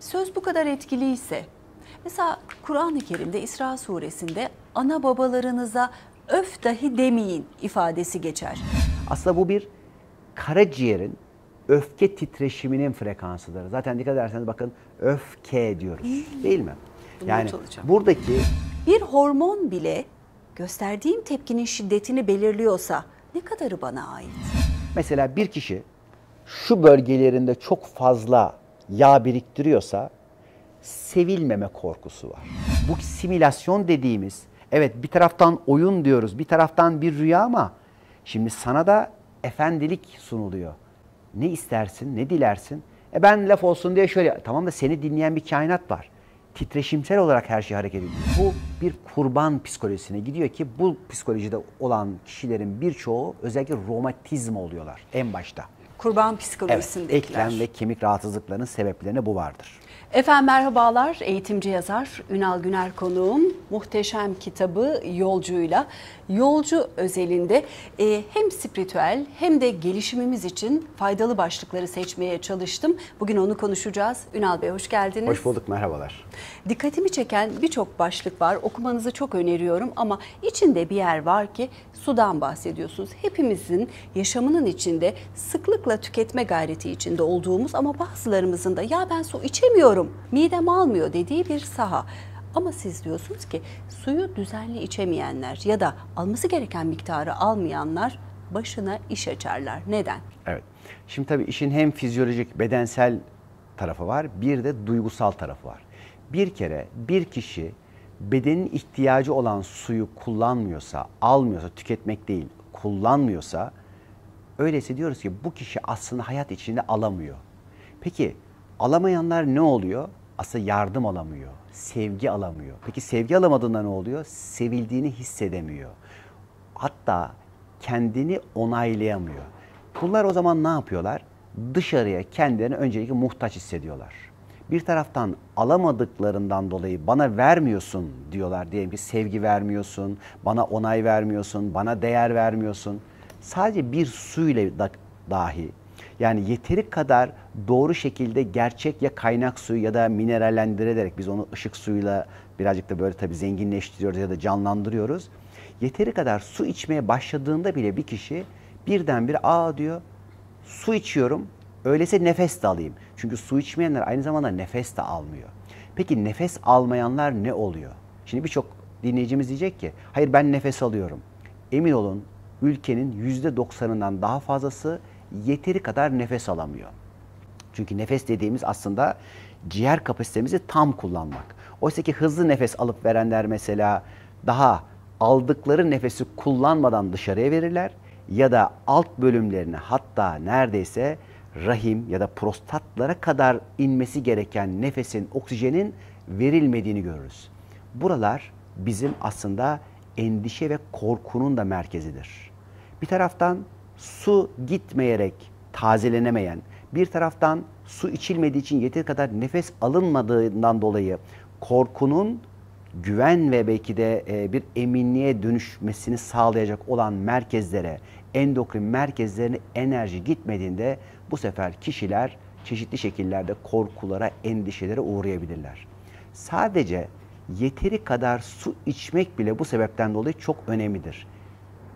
Söz bu kadar etkiliyse, mesela Kur'an-ı Kerim'de İsra suresinde ana babalarınıza öf dahi demeyin ifadesi geçer. Aslında bu bir karaciğerin öfke titreşiminin frekansıdır. Zaten dikkat ederseniz bakın öfke diyoruz değil mi? Yani buradaki bir hormon bile gösterdiğim tepkinin şiddetini belirliyorsa ne kadarı bana ait? Mesela bir kişi şu bölgelerinde çok fazla yağ biriktiriyorsa sevilmeme korkusu var. Bu simülasyon dediğimiz, evet bir taraftan oyun diyoruz, bir taraftan bir rüya ama şimdi sana da efendilik sunuluyor. Ne istersin, ne dilersin? Ben laf olsun diye şöyle, tamam da seni dinleyen bir kainat var. Titreşimsel olarak her şey hareket ediyor. Bu bir kurban psikolojisine gidiyor ki bu psikolojide olan kişilerin birçoğu özellikle romatizma oluyorlar en başta. Kurban psikolojisindekiler. Evet, eklem ve kemik rahatsızlıklarının sebeplerine bu vardır. Efendim merhabalar, eğitimci yazar Ünal Güner konuğum. Muhteşem kitabı Yolcu'yla. Yolcu özelinde hem spiritüel hem de gelişimimiz için faydalı başlıkları seçmeye çalıştım. Bugün onu konuşacağız. Ünal Bey hoş geldiniz. Hoş bulduk, merhabalar. Dikkatimi çeken birçok başlık var. Okumanızı çok öneriyorum ama içinde bir yer var ki sudan bahsediyorsunuz. Hepimizin yaşamının içinde sıklıkla tüketme gayreti içinde olduğumuz ama bazılarımızın da ya ben su içemiyorum, midem almıyor dediği bir saha. Ama siz diyorsunuz ki suyu düzenli içemeyenler ya da alması gereken miktarı almayanlar başına iş açarlar. Neden? Evet. Şimdi tabii işin hem fizyolojik, bedensel tarafı var, bir de duygusal tarafı var. Bir kere bir kişi bedenin ihtiyacı olan suyu kullanmıyorsa, almıyorsa, tüketmek değil, kullanmıyorsa, öyleyse diyoruz ki bu kişi aslında hayat içinde alamıyor. Peki alamayanlar ne oluyor? Aslında yardım alamıyor, sevgi alamıyor. Peki sevgi alamadığında ne oluyor? Sevildiğini hissedemiyor. Hatta kendini onaylayamıyor. Bunlar o zaman ne yapıyorlar? Dışarıya kendilerini öncelikle muhtaç hissediyorlar. Bir taraftan alamadıklarından dolayı bana vermiyorsun diyorlar. Diyelim ki sevgi vermiyorsun, bana onay vermiyorsun, bana değer vermiyorsun. Sadece bir suyla dahi, yani yeteri kadar doğru şekilde gerçek ya kaynak suyu ya da minerallendirerek biz onu ışık suyuyla birazcık da böyle tabii zenginleştiriyoruz ya da canlandırıyoruz. Yeteri kadar su içmeye başladığında bile bir kişi birdenbire diyor su içiyorum öyleyse nefes de alayım. Çünkü su içmeyenler aynı zamanda nefes de almıyor. Peki nefes almayanlar ne oluyor? Şimdi birçok dinleyicimiz diyecek ki hayır ben nefes alıyorum. Emin olun ülkenin %90'ından daha fazlası yeteri kadar nefes alamıyor. Çünkü nefes dediğimiz aslında ciğer kapasitemizi tam kullanmak. Oysa ki hızlı nefes alıp verenler mesela daha aldıkları nefesi kullanmadan dışarıya verirler ya da alt bölümlerine hatta neredeyse rahim ya da prostatlara kadar inmesi gereken nefesin, oksijenin verilmediğini görürüz. Buralar bizim aslında endişe ve korkunun da merkezidir. Bir taraftan su gitmeyerek tazelenemeyen, bir taraftan su içilmediği için yeteri kadar nefes alınmadığından dolayı korkunun güven ve belki de bir eminliğe dönüşmesini sağlayacak olan merkezlere, endokrin merkezlerine enerji gitmediğinde bu sefer kişiler çeşitli şekillerde korkulara, endişelere uğrayabilirler. Sadece yeteri kadar su içmek bile bu sebepten dolayı çok önemlidir.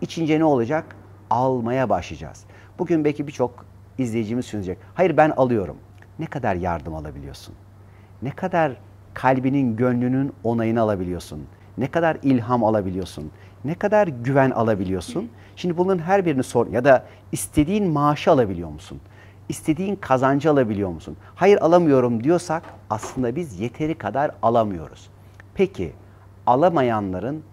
İçince ne olacak? Almaya başlayacağız. Bugün belki birçok izleyicimiz düşünecek. Hayır ben alıyorum. Ne kadar yardım alabiliyorsun? Ne kadar kalbinin, gönlünün onayını alabiliyorsun? Ne kadar ilham alabiliyorsun? Ne kadar güven alabiliyorsun? Şimdi bunların her birini sor ya da istediğin maaşı alabiliyor musun? İstediğin kazancı alabiliyor musun? Hayır alamıyorum diyorsak aslında biz yeteri kadar alamıyoruz. Peki alamayanların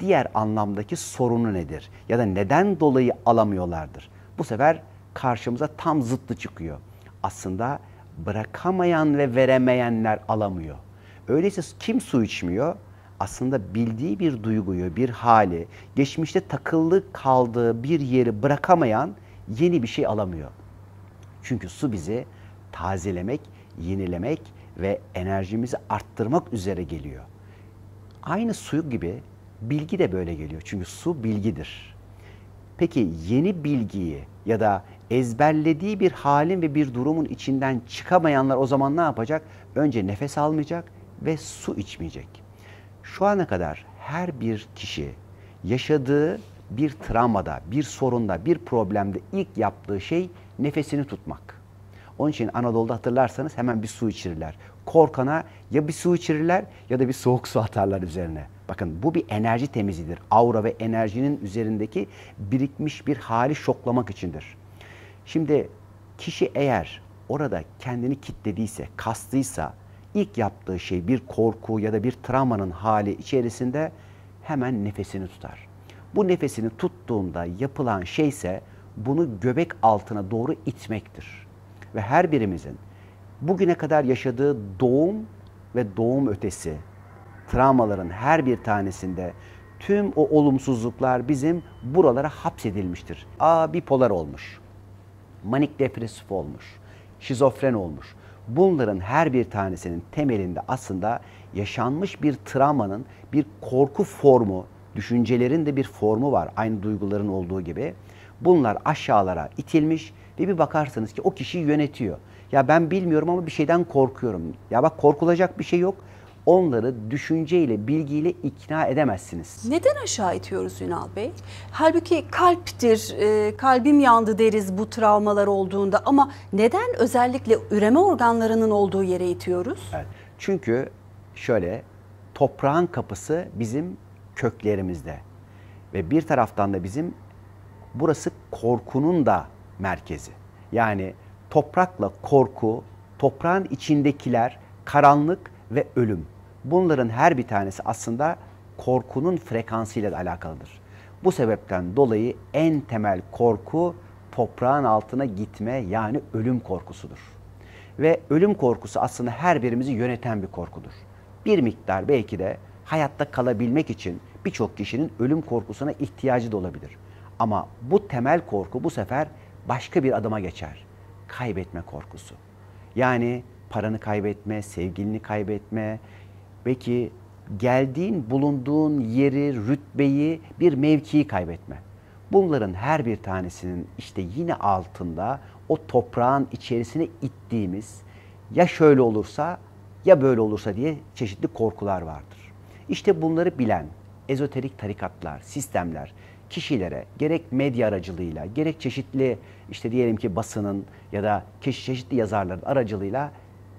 diğer anlamdaki sorunu nedir? Ya da neden dolayı alamıyorlardır? Bu sefer karşımıza tam zıttı çıkıyor. Aslında bırakamayan ve veremeyenler alamıyor. Öyleyse kim su içmiyor? Aslında bildiği bir duyguyu, bir hali, geçmişte takılı kaldığı bir yeri bırakamayan yeni bir şey alamıyor. Çünkü su bizi tazelemek, yenilemek ve enerjimizi arttırmak üzere geliyor. Aynı su gibi bilgi de böyle geliyor. Çünkü su bilgidir. Peki yeni bilgiyi ya da ezberlediği bir halin ve bir durumun içinden çıkamayanlar o zaman ne yapacak? Önce nefes almayacak ve su içmeyecek. Şu ana kadar her bir kişi yaşadığı bir travmada, bir sorunda, bir problemde ilk yaptığı şey nefesini tutmak. Onun için Anadolu'da hatırlarsanız hemen bir su içirirler. Korkana ya bir su içirirler ya da bir soğuk su atarlar üzerine. Bakın bu bir enerji temizliğidir. Aura ve enerjinin üzerindeki birikmiş bir hali şoklamak içindir. Şimdi kişi eğer orada kendini kilitlediyse, kastıysa ilk yaptığı şey bir korku ya da bir travmanın hali içerisinde hemen nefesini tutar. Bu nefesini tuttuğunda yapılan şey ise bunu göbek altına doğru itmektir. Ve her birimizin bugüne kadar yaşadığı doğum ve doğum ötesi travmaların her bir tanesinde tüm o olumsuzluklar bizim buralara hapsedilmiştir. Bipolar olmuş, manik depresif olmuş, şizofren olmuş. Bunların her bir tanesinin temelinde aslında yaşanmış bir travmanın bir korku formu, düşüncelerin de bir formu var. Aynı duyguların olduğu gibi. Bunlar aşağılara itilmiş ve bir bakarsınız ki o kişiyi yönetiyor. Ya ben bilmiyorum ama bir şeyden korkuyorum. Ya bak korkulacak bir şey yok. Onları düşünceyle, bilgiyle ikna edemezsiniz. Neden aşağı itiyoruz Ünal Bey? Halbuki kalptir, kalbim yandı deriz bu travmalar olduğunda ama neden özellikle üreme organlarının olduğu yere itiyoruz? Evet. Çünkü şöyle, toprağın kapısı bizim köklerimizde ve bir taraftan da bizim burası korkunun da merkezi. Yani toprakla korku, toprağın içindekiler karanlık ve ölüm. Bunların her bir tanesi aslında korkunun frekansıyla da alakalıdır. Bu sebepten dolayı en temel korku toprağın altına gitme yani ölüm korkusudur. Ve ölüm korkusu aslında her birimizi yöneten bir korkudur. Bir miktar belki de hayatta kalabilmek için birçok kişinin ölüm korkusuna ihtiyacı da olabilir. Ama bu temel korku bu sefer başka bir adıma geçer. Kaybetme korkusu. Yani paranı kaybetme, sevgilini kaybetme, belki geldiğin, bulunduğun yeri, rütbeyi, bir mevkiyi kaybetme. Bunların her bir tanesinin işte yine altında o toprağın içerisine ittiğimiz ya şöyle olursa ya böyle olursa diye çeşitli korkular vardır. İşte bunları bilen ezoterik tarikatlar, sistemler kişilere gerek medya aracılığıyla gerek çeşitli işte diyelim ki basının ya da çeşitli yazarların aracılığıyla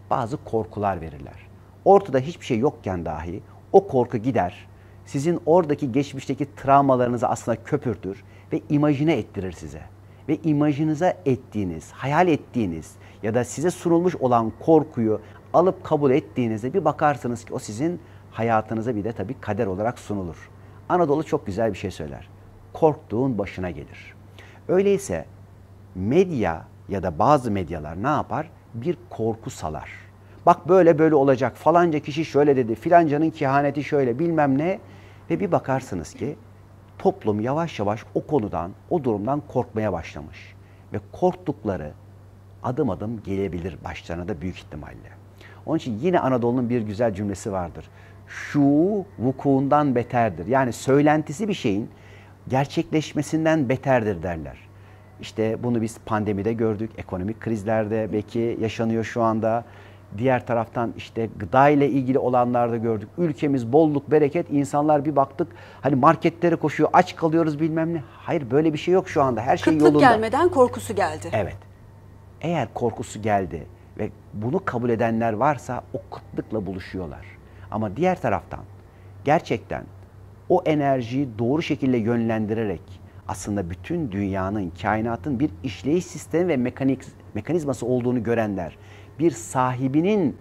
bazı korkular verirler. Ortada hiçbir şey yokken dahi o korku gider, sizin oradaki geçmişteki travmalarınızı aslında köpürtür ve imajine ettirir size. Ve imajınıza ettiğiniz, hayal ettiğiniz ya da size sunulmuş olan korkuyu alıp kabul ettiğinizde bir bakarsınız ki o sizin hayatınıza bir de tabii kader olarak sunulur. Anadolu çok güzel bir şey söyler. Korktuğun başına gelir. Öyleyse medya ya da bazı medyalar ne yapar? Bir korku salar. Bak böyle böyle olacak, falanca kişi şöyle dedi, filancanın kehaneti şöyle bilmem ne. Ve bir bakarsınız ki toplum yavaş yavaş o konudan, o durumdan korkmaya başlamış. Ve korktukları adım adım gelebilir başlarına da büyük ihtimalle. Onun için yine Anadolu'nun bir güzel cümlesi vardır. Şu vukuundan beterdir. Yani söylentisi bir şeyin gerçekleşmesinden beterdir derler. İşte bunu biz pandemide gördük, ekonomik krizlerde belki yaşanıyor şu anda. Diğer taraftan işte gıda ile ilgili olanlarda gördük. Ülkemiz bolluk, bereket, insanlar bir baktık hani marketlere koşuyor, aç kalıyoruz bilmem ne. Hayır böyle bir şey yok şu anda. Her şey yolunda. Kıtlık gelmeden korkusu geldi. Evet. Eğer korkusu geldi ve bunu kabul edenler varsa o kıtlıkla buluşuyorlar. Ama diğer taraftan gerçekten o enerjiyi doğru şekilde yönlendirerek aslında bütün dünyanın, kainatın bir işleyiş sistemi ve mekanizması olduğunu görenler, bir sahibinin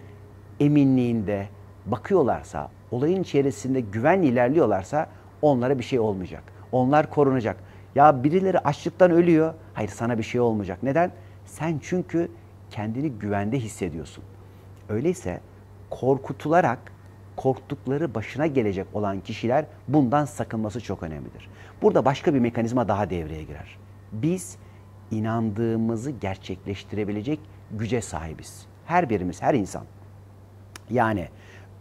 eminliğinde bakıyorlarsa, olayın içerisinde güvenle ilerliyorlarsa onlara bir şey olmayacak. Onlar korunacak. Ya birileri açlıktan ölüyor. Hayır sana bir şey olmayacak. Neden? Sen çünkü kendini güvende hissediyorsun. Öyleyse korkutularak korktukları başına gelecek olan kişiler bundan sakınması çok önemlidir. Burada başka bir mekanizma daha devreye girer. Biz inandığımızı gerçekleştirebilecek güce sahibiz. Her birimiz, her insan. Yani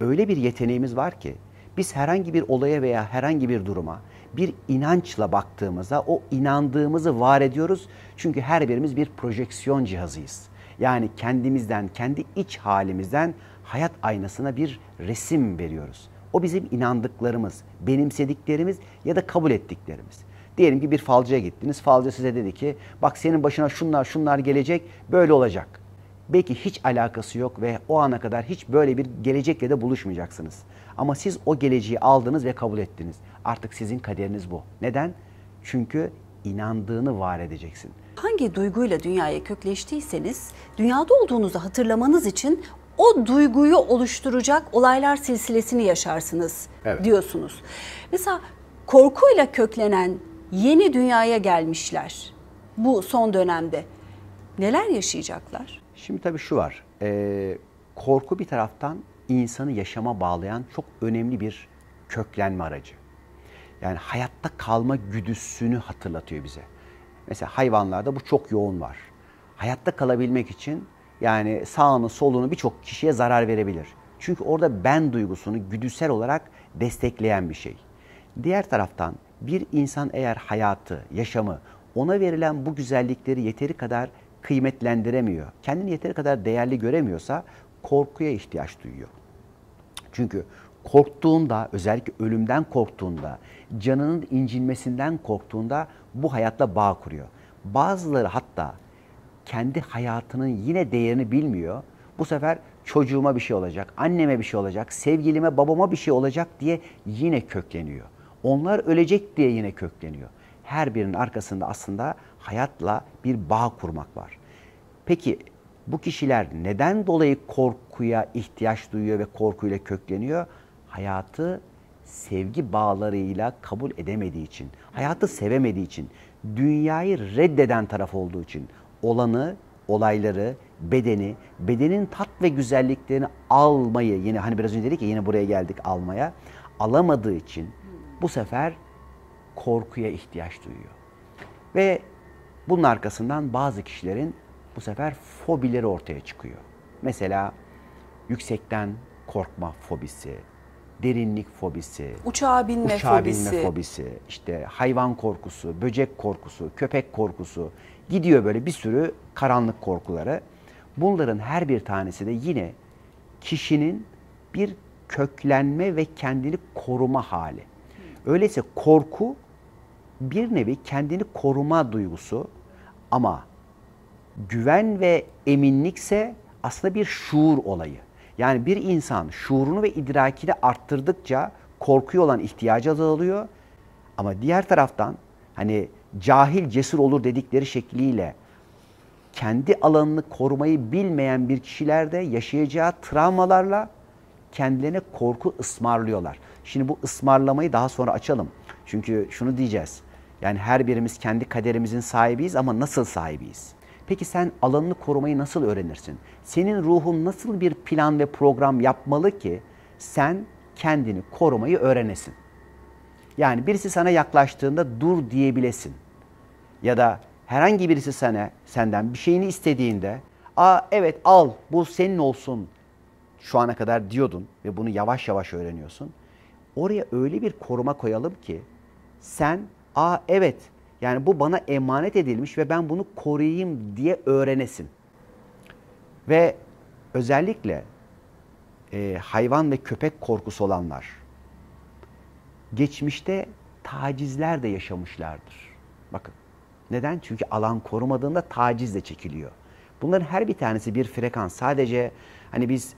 öyle bir yeteneğimiz var ki biz herhangi bir olaya veya herhangi bir duruma bir inançla baktığımızda o inandığımızı var ediyoruz. Çünkü her birimiz bir projeksiyon cihazıyız. Yani kendimizden, kendi iç halimizden hayat aynasına bir resim veriyoruz. O bizim inandıklarımız, benimsediklerimiz ya da kabul ettiklerimiz. Diyelim ki bir falcıya gittiniz. Falcı size dedi ki bak senin başına şunlar gelecek, böyle olacak. Belki hiç alakası yok ve o ana kadar hiç böyle bir gelecekle de buluşmayacaksınız. Ama siz o geleceği aldınız ve kabul ettiniz. Artık sizin kaderiniz bu. Neden? Çünkü inandığını var edeceksin. Hangi duyguyla dünyaya kökleştiyseniz, dünyada olduğunuzu hatırlamanız için o duyguyu oluşturacak olaylar silsilesini yaşarsınız diyorsunuz. Mesela korkuyla köklenen yeni dünyaya gelmişler bu son dönemde neler yaşayacaklar? Şimdi tabii şu var, korku bir taraftan insanı yaşama bağlayan çok önemli bir köklenme aracı. Yani hayatta kalma güdüsünü hatırlatıyor bize. Mesela hayvanlarda bu çok yoğun var. Hayatta kalabilmek için yani sağını solunu birçok kişiye zarar verebilir. Çünkü orada ben duygusunu güdüsel olarak destekleyen bir şey. Diğer taraftan bir insan eğer hayatı, yaşamı, ona verilen bu güzellikleri yeteri kadar kıymetlendiremiyor, kendini yeteri kadar değerli göremiyorsa korkuya ihtiyaç duyuyor. Çünkü korktuğunda, özellikle ölümden korktuğunda, canının incinmesinden korktuğunda bu hayatla bağ kuruyor. Bazıları hatta kendi hayatının yine değerini bilmiyor. Bu sefer çocuğuma bir şey olacak, anneme bir şey olacak, sevgilime, babama bir şey olacak diye yine kökleniyor. Onlar ölecek diye yine kökleniyor. Her birinin arkasında aslında hayatla bir bağ kurmak var. Peki bu kişiler neden dolayı korkuya ihtiyaç duyuyor ve korkuyla kökleniyor? Hayatı sevgi bağlarıyla kabul edemediği için, hayatı sevemediği için, dünyayı reddeden taraf olduğu için, olanı, olayları, bedenin tat ve güzelliklerini almayı, yine hani biraz önce dedik ya yine buraya geldik almaya, alamadığı için bu sefer korkuya ihtiyaç duyuyor. Ve bunun arkasından bazı kişilerin bu sefer fobileri ortaya çıkıyor. Mesela yüksekten korkma fobisi, derinlik fobisi, Uçağa binme fobisi, işte hayvan korkusu, böcek korkusu, köpek korkusu, gidiyor böyle bir sürü karanlık korkuları. Bunların her bir tanesi de yine kişinin bir köklenme ve kendini koruma hali. Öyleyse korku bir nevi kendini koruma duygusu ama güven ve eminlikse aslında bir şuur olayı. Yani bir insan şuurunu ve idrakini arttırdıkça korkuya olan ihtiyacı azalıyor. Ama diğer taraftan hani cahil cesur olur dedikleri şekliyle kendi alanını korumayı bilmeyen bir kişiler de yaşayacağı travmalarla kendilerine korku ısmarlıyorlar. Şimdi bu ısmarlamayı daha sonra açalım. Çünkü şunu diyeceğiz. Yani her birimiz kendi kaderimizin sahibiyiz ama nasıl sahibiyiz? Peki sen alanını korumayı nasıl öğrenirsin? Senin ruhun nasıl bir plan ve program yapmalı ki sen kendini korumayı öğrenesin? Yani birisi sana yaklaştığında dur diyebilesin. Ya da herhangi birisi senden bir şeyini istediğinde, "Aa evet al, bu senin olsun." Şu ana kadar diyordun ve bunu yavaş yavaş öğreniyorsun. Oraya öyle bir koruma koyalım ki sen, "Aa evet, yani bu bana emanet edilmiş ve ben bunu koruyayım." diye öğrenesin. Ve özellikle hayvan ve köpek korkusu olanlar geçmişte tacizler de yaşamışlardır. Bakın. Neden? Çünkü alan korumadığında taciz de çekiliyor. Bunların her bir tanesi bir frekans. Sadece hani biz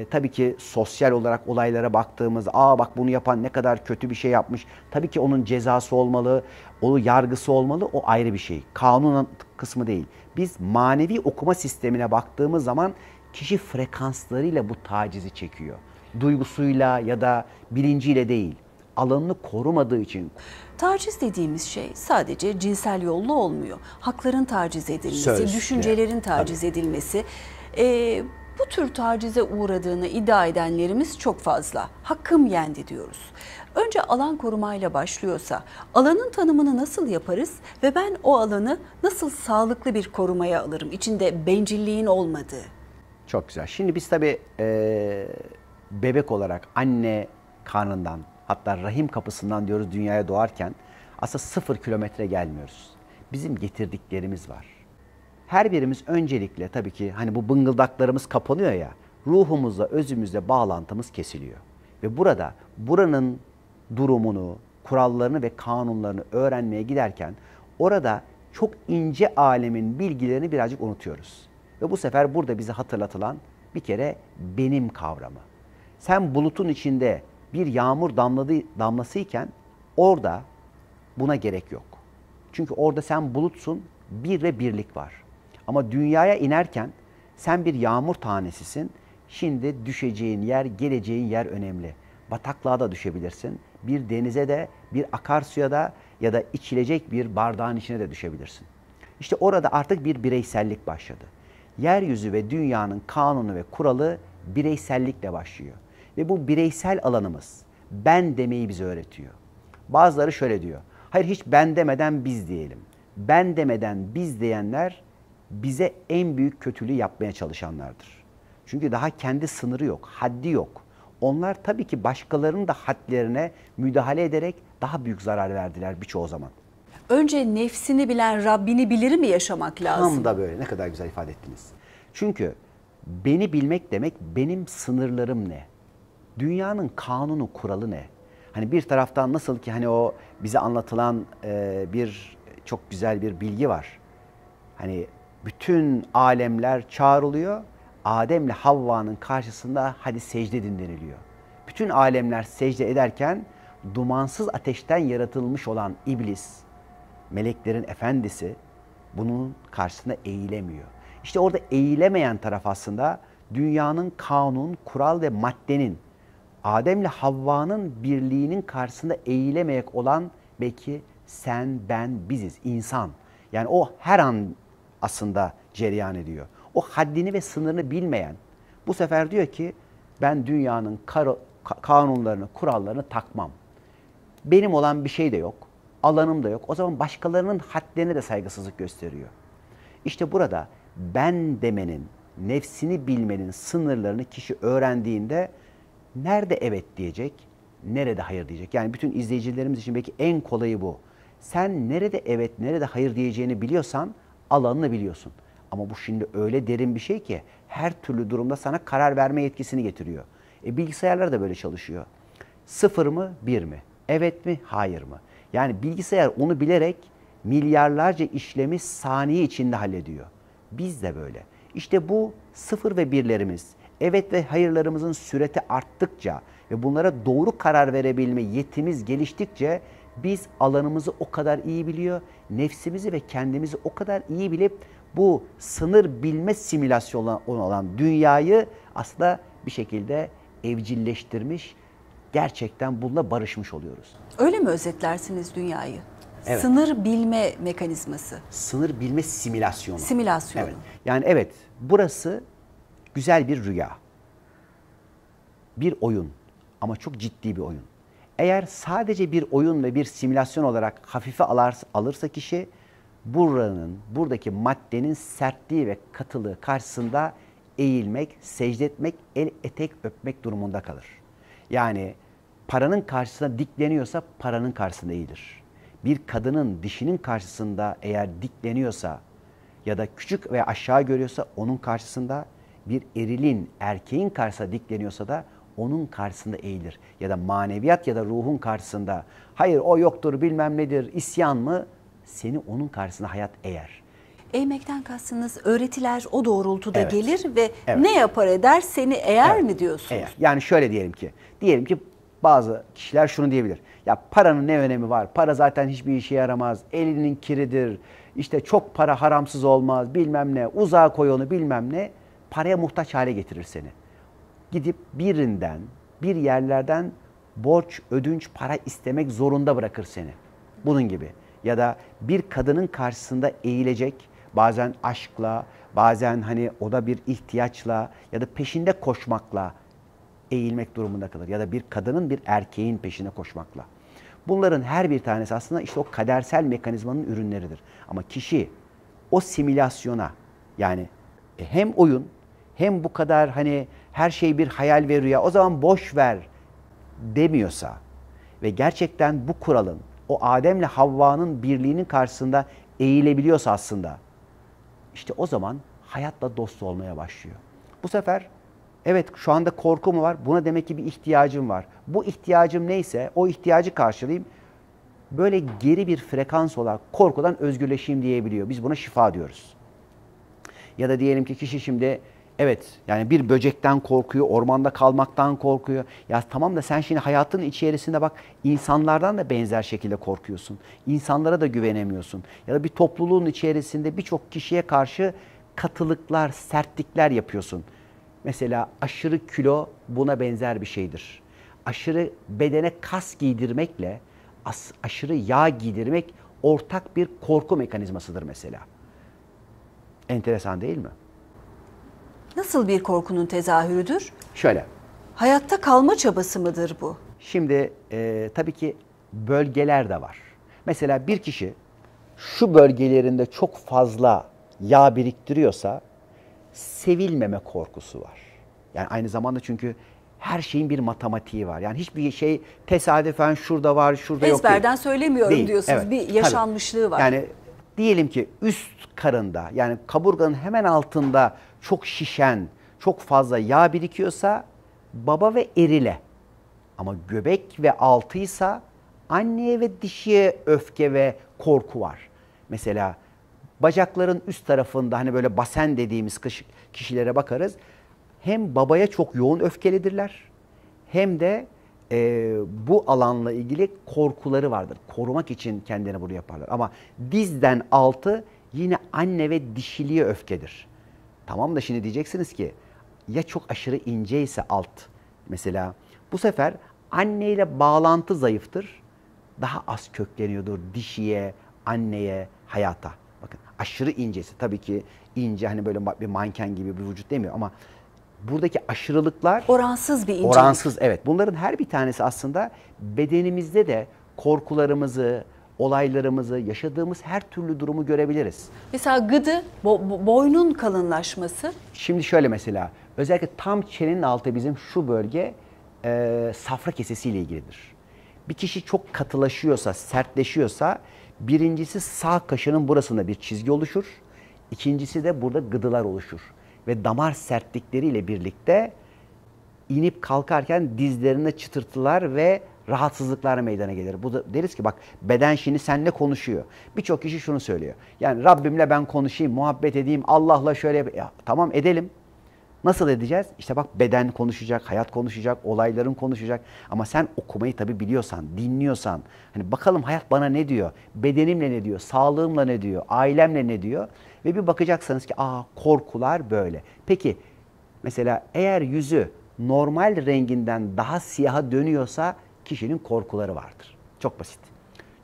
tabii ki sosyal olarak olaylara baktığımız, "Aa bak bunu yapan ne kadar kötü bir şey yapmış." Tabii ki onun cezası olmalı, onun yargısı olmalı, o ayrı bir şey. Kanun kısmı değil. Biz manevi okuma sistemine baktığımız zaman kişi frekanslarıyla bu tacizi çekiyor. Duygusuyla ya da bilinciyle değil. Alanını korumadığı için. Taciz dediğimiz şey sadece cinsel yolla olmuyor. Hakların taciz edilmesi, Söz, düşüncelerin taciz edilmesi. Bu tür tacize uğradığını iddia edenlerimiz çok fazla. Hakkım yendi diyoruz. Önce alan korumayla başlıyorsa alanın tanımını nasıl yaparız ve ben o alanı nasıl sağlıklı bir korumaya alırım? İçinde bencilliğin olmadığı. Çok güzel. Şimdi biz tabii bebek olarak anne karnından hatta rahim kapısından diyoruz dünyaya doğarken aslında 0 kilometre gelmiyoruz. Bizim getirdiklerimiz var. Her birimiz öncelikle tabii ki hani bu bıngıldaklarımız kapanıyor ya, ruhumuzla, özümüzle bağlantımız kesiliyor. Ve burada buranın durumunu, kurallarını ve kanunlarını öğrenmeye giderken orada çok ince alemin bilgilerini birazcık unutuyoruz. Ve bu sefer burada bize hatırlatılan bir kere benim kavramı. Sen bulutun içinde bir yağmur damlasıyken orada buna gerek yok. Çünkü orada sen bulutsun, bir ve birlik var. Ama dünyaya inerken sen bir yağmur tanesisin. Şimdi düşeceğin yer, geleceğin yer önemli. Bataklığa da düşebilirsin. Bir denize de, bir akarsuya da ya da içilecek bir bardağın içine de düşebilirsin. İşte orada artık bir bireysellik başladı. Yeryüzü ve dünyanın kanunu ve kuralı bireysellikle başlıyor. Ve bu bireysel alanımız ben demeyi bize öğretiyor. Bazıları şöyle diyor. Hayır, hiç ben demeden biz diyelim. Ben demeden biz diyenler bize en büyük kötülüğü yapmaya çalışanlardır. Çünkü daha kendi sınırı yok, haddi yok. Onlar tabii ki başkalarının da hadlerine müdahale ederek daha büyük zarar verdiler birçoğu zaman. Önce nefsini bilen Rabbini bilir mi yaşamak lazım? Tam da böyle, ne kadar güzel ifade ettiniz. Çünkü beni bilmek demek benim sınırlarım ne? Dünyanın kanunu, kuralı ne? Hani bir taraftan nasıl ki hani o bize anlatılan bir çok güzel bir bilgi var. Hani bütün alemler çağrılıyor. Adem'le Havva'nın karşısında hadi secde edin deniliyor. Bütün alemler secde ederken dumansız ateşten yaratılmış olan iblis, meleklerin efendisi bunun karşısında eğilemiyor. İşte orada eğilemeyen taraf aslında dünyanın kanun, kural ve maddenin, Adem'le Havva'nın birliğinin karşısında eğilemeyecek olan belki sen, ben, biziz, insan. Yani o her an aslında cereyan ediyor. O haddini ve sınırını bilmeyen bu sefer diyor ki ben dünyanın kanunlarını, kurallarını takmam. Benim olan bir şey de yok, alanım da yok. O zaman başkalarının hadlerine de saygısızlık gösteriyor. İşte burada ben demenin, nefsini bilmenin sınırlarını kişi öğrendiğinde nerede evet diyecek, nerede hayır diyecek. Yani bütün izleyicilerimiz için belki en kolayı bu. Sen nerede evet, nerede hayır diyeceğini biliyorsan alanını biliyorsun. Ama bu şimdi öyle derin bir şey ki her türlü durumda sana karar verme yetkisini getiriyor. Bilgisayarlar da böyle çalışıyor. 0 mı, 1 mi? Evet mi, hayır mı? Yani bilgisayar onu bilerek milyarlarca işlemi saniye içinde hallediyor. Biz de böyle. İşte bu 0 ve 1'lerimiz, evet ve hayırlarımızın süreti arttıkça ve bunlara doğru karar verebilme yetimiz geliştikçe biz alanımızı o kadar iyi biliyor, nefsimizi ve kendimizi o kadar iyi bilip bu sınır bilme simülasyonu olan dünyayı aslında bir şekilde evcilleştirmiş, gerçekten bununla barışmış oluyoruz. Öyle mi özetlersiniz dünyayı? Evet. Sınır bilme mekanizması. Sınır bilme simülasyonu. Simülasyonu. Evet. Yani evet, burası güzel bir rüya. Bir oyun ama çok ciddi bir oyun. Eğer sadece bir oyun ve bir simülasyon olarak hafife alırsa kişi buradaki maddenin sertliği ve katılığı karşısında eğilmek, secde etmek, el etek öpmek durumunda kalır. Yani paranın karşısına dikleniyorsa paranın karşısında eğilir. Bir kadının dişinin karşısında eğer dikleniyorsa ya da küçük veya aşağı görüyorsa onun karşısında, bir erilin erkeğin karşısında dikleniyorsa da onun karşısında eğilir. Ya da maneviyat ya da ruhun karşısında hayır o yoktur bilmem nedir isyan mı, seni onun karşısında hayat eğer. Eğmekten kastınız öğretiler o doğrultuda Evet. gelir ve Evet. ne yapar eder seni eğer Evet. mi diyorsunuz? Eğer. Yani şöyle diyelim ki bazı kişiler şunu diyebilir. Ya paranın ne önemi var? Para zaten hiçbir işe yaramaz. Elinin kiridir. İşte çok para haramsız olmaz bilmem ne. Uzağa koy onu bilmem ne. Paraya muhtaç hale getirir seni. Gidip bir yerlerden borç, ödünç, para istemek zorunda bırakır seni. Bunun gibi. Ya da bir kadının karşısında eğilecek, bazen aşkla, bazen hani o da bir ihtiyaçla ya da peşinde koşmakla eğilmek durumunda kalır. Ya da bir kadının bir erkeğin peşine koşmakla. Bunların her bir tanesi aslında işte o kadersel mekanizmanın ürünleridir. Ama kişi o simülasyona, yani hem oyun hem bu kadar hani her şey bir hayal ve rüya, o zaman boş ver demiyorsa ve gerçekten bu kuralın, o Adem'le Havva'nın birliğinin karşısında eğilebiliyorsa aslında, işte o zaman hayatla dost olmaya başlıyor. Bu sefer evet şu anda korku mu var? Buna demek ki bir ihtiyacım var. Bu ihtiyacım neyse o ihtiyacı karşılayayım. Böyle geri bir frekans olarak korkudan özgürleşeyim diyebiliyor. Biz buna şifa diyoruz. Ya da diyelim ki kişi şimdi evet yani bir böcekten korkuyor, ormanda kalmaktan korkuyor. Ya tamam da sen şimdi hayatın içerisinde bak insanlardan da benzer şekilde korkuyorsun. İnsanlara da güvenemiyorsun. Ya da bir topluluğun içerisinde birçok kişiye karşı katılıklar, sertlikler yapıyorsun. Mesela aşırı kilo buna benzer bir şeydir. Aşırı bedene kas giydirmekle aşırı yağ giydirmek ortak bir korku mekanizmasıdır mesela. Enteresan değil mi? Nasıl bir korkunun tezahürüdür? Şöyle. Hayatta kalma çabası mıdır bu? Şimdi tabii ki bölgeler de var. Mesela bir kişi şu bölgelerinde çok fazla yağ biriktiriyorsa sevilmeme korkusu var. Yani aynı zamanda çünkü her şeyin bir matematiği var. Yani hiçbir şey tesadüfen şurada var, şurada yok değil. Ezberden söylemiyorum Değil, diyorsunuz. evet, Bir yaşanmışlığı var. Yani diyelim ki üst karında yani kaburganın hemen altında çok şişen, çok fazla yağ birikiyorsa baba ve erile. Ama göbek ve altıysa anneye ve dişiye öfke ve korku var. Mesela bacakların üst tarafında hani böyle basen dediğimiz kişilere bakarız. Hem babaya çok yoğun öfkelidirler hem de bu alanla ilgili korkuları vardır. Korumak için kendini bunu yaparlar. Ama dizden altı yine anne ve dişiliğe öfkedir. Tamam da şimdi diyeceksiniz ki ya çok aşırı inceyse alt mesela bu sefer anneyle bağlantı zayıftır. Daha az kökleniyordur dişiye, anneye, hayata. Bakın aşırı incesi tabii ki ince hani böyle bir manken gibi bir vücut demiyor ama buradaki aşırılıklar oransız bir incelik. Oransız evet. Bunların her bir tanesi aslında bedenimizde de korkularımızı, olaylarımızı, yaşadığımız her türlü durumu görebiliriz. Mesela gıdı, boynun kalınlaşması. Şimdi şöyle mesela özellikle tam çenenin altı bizim şu bölge safra kesesiyle ilgilidir. Bir kişi çok katılaşıyorsa, sertleşiyorsa birincisi sağ kaşının burasında bir çizgi oluşur. İkincisi de burada gıdılar oluşur. Ve damar sertlikleriyle birlikte inip kalkarken dizlerinde çıtırtılar ve rahatsızlıklar meydana gelir. Bu da deriz ki bak beden şimdi seninle konuşuyor. Birçok kişi şunu söylüyor. Yani Rabbimle ben konuşayım, muhabbet edeyim, Allah'la şöyle ya, tamam edelim. Nasıl edeceğiz? İşte bak beden konuşacak, hayat konuşacak, olayların konuşacak. Ama sen okumayı tabii biliyorsan, dinliyorsan, hani bakalım hayat bana ne diyor, bedenimle ne diyor, sağlığımla ne diyor, ailemle ne diyor ve bir bakacaksanız ki korkular böyle. Peki mesela eğer yüzü normal renginden daha siyaha dönüyorsa kişinin korkuları vardır. Çok basit.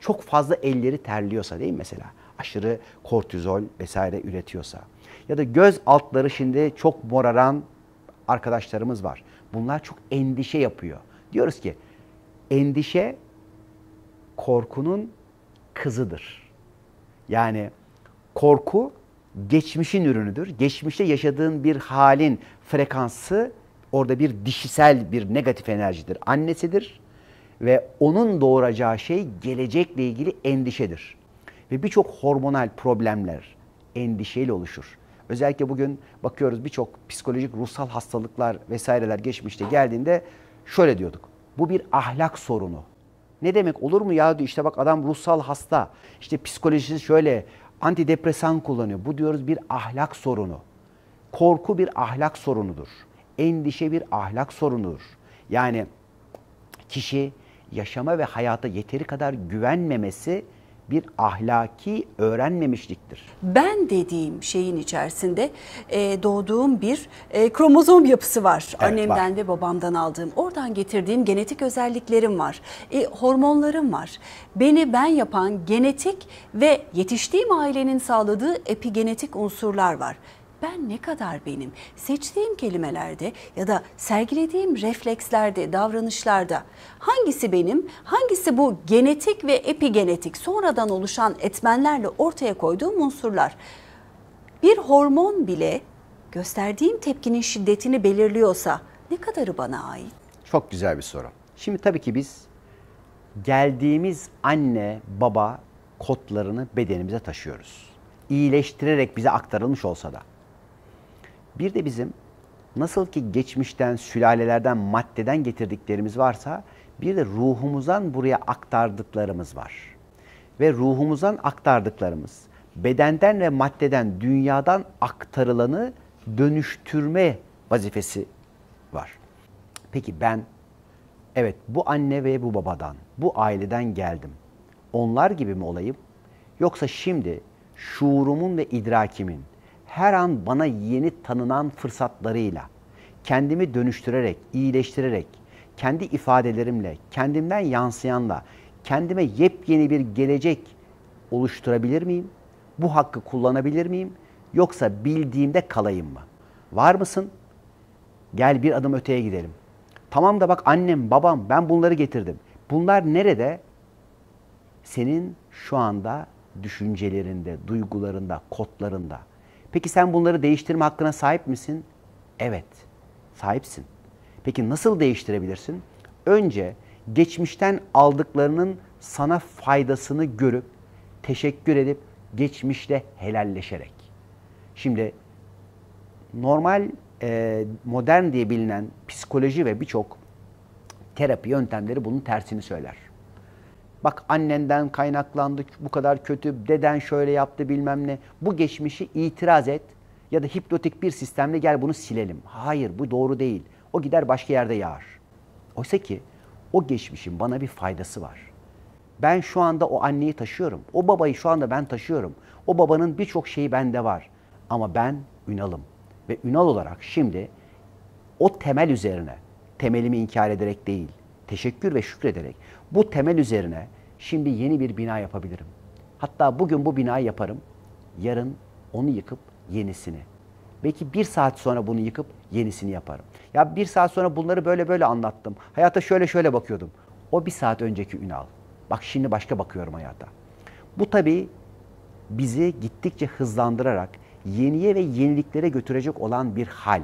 Çok fazla elleri terliyorsa değil mi mesela? Aşırı kortizol vesaire üretiyorsa. Ya da göz altları şimdi çok moraran arkadaşlarımız var. Bunlar çok endişe yapıyor. Diyoruz ki endişe korkunun kızıdır. Yani korku geçmişin ürünüdür. Geçmişte yaşadığın bir halin frekansı orada bir dişisel bir negatif enerjidir. Annesidir ve onun doğuracağı şey gelecekle ilgili endişedir. Ve birçok hormonal problemler endişeyle oluşur. Özellikle bugün bakıyoruz birçok psikolojik, ruhsal hastalıklar vesaireler geçmişte geldiğinde şöyle diyorduk. Bu bir ahlak sorunu. Ne demek olur mu ya diyor işte bak adam ruhsal hasta, işte psikolojisi şöyle, antidepresan kullanıyor. Bu diyoruz bir ahlak sorunu. Korku bir ahlak sorunudur. Endişe bir ahlak sorunudur. Yani kişi yaşama ve hayata yeteri kadar güvenmemesi bir ahlaki öğrenmemişliktir. Ben dediğim şeyin içerisinde doğduğum bir kromozom yapısı var. Evet, Annemden var. ve babamdan aldığım. Oradan getirdiğim genetik özelliklerim var. Hormonlarım var. Beni ben yapan genetik ve yetiştiğim ailenin sağladığı epigenetik unsurlar var. Ben ne kadar benim seçtiğim kelimelerde ya da sergilediğim reflekslerde, davranışlarda hangisi benim, hangisi bu genetik ve epigenetik sonradan oluşan etmenlerle ortaya koyduğum unsurlar. Bir hormon bile gösterdiğim tepkinin şiddetini belirliyorsa ne kadarı bana ait? Çok güzel bir soru. Şimdi tabii ki biz geldiğimiz anne baba kodlarını bedenimize taşıyoruz. İyileştirerek bize aktarılmış olsa da. Bir de bizim nasıl ki geçmişten, sülalelerden, maddeden getirdiklerimiz varsa bir de ruhumuzdan buraya aktardıklarımız var. Ve ruhumuzdan aktardıklarımız bedenden ve maddeden, dünyadan aktarılanı dönüştürme vazifesi var. Peki ben, evet bu anne ve bu babadan, bu aileden geldim. Onlar gibi mi olayım? Yoksa şimdi şuurumun ve idrakimin her an bana yeni tanınan fırsatlarıyla, kendimi dönüştürerek, iyileştirerek, kendi ifadelerimle, kendimden yansıyanla, kendime yepyeni bir gelecek oluşturabilir miyim? Bu hakkı kullanabilir miyim? Yoksa bildiğimde kalayım mı? Var mısın? Gel bir adım öteye gidelim. Tamam da bak annem, babam ben bunları getirdim. Bunlar nerede? Senin şu anda düşüncelerinde, duygularında, kodlarında. Peki sen bunları değiştirme hakkına sahip misin? Evet, sahipsin. Peki nasıl değiştirebilirsin? Önce geçmişten aldıklarının sana faydasını görüp, teşekkür edip, geçmişle helalleşerek. Şimdi normal, modern diye bilinen psikoloji ve birçok terapi yöntemleri bunun tersini söyler. Bak annenden kaynaklandı, bu kadar kötü, deden şöyle yaptı bilmem ne. Bu geçmişi itiraz et ya da hipnotik bir sistemle gel bunu silelim. Hayır, bu doğru değil. O gider başka yerde yağar. Oysa ki o geçmişin bana bir faydası var. Ben şu anda o anneyi taşıyorum. O babayı şu anda ben taşıyorum. O babanın birçok şeyi bende var. Ama ben Ünal'ım. Ve Ünal olarak şimdi o temel üzerine, temelimi inkar ederek değil, teşekkür ve şükrederek bu temel üzerine şimdi yeni bir bina yapabilirim. Hatta bugün bu binayı yaparım, yarın onu yıkıp yenisini. Belki bir saat sonra bunu yıkıp yenisini yaparım. Ya bir saat sonra bunları böyle böyle anlattım. Hayata şöyle şöyle bakıyordum. O bir saat önceki Ünal. Bak şimdi başka bakıyorum hayata. Bu tabii bizi gittikçe hızlandırarak yeniye ve yeniliklere götürecek olan bir hal.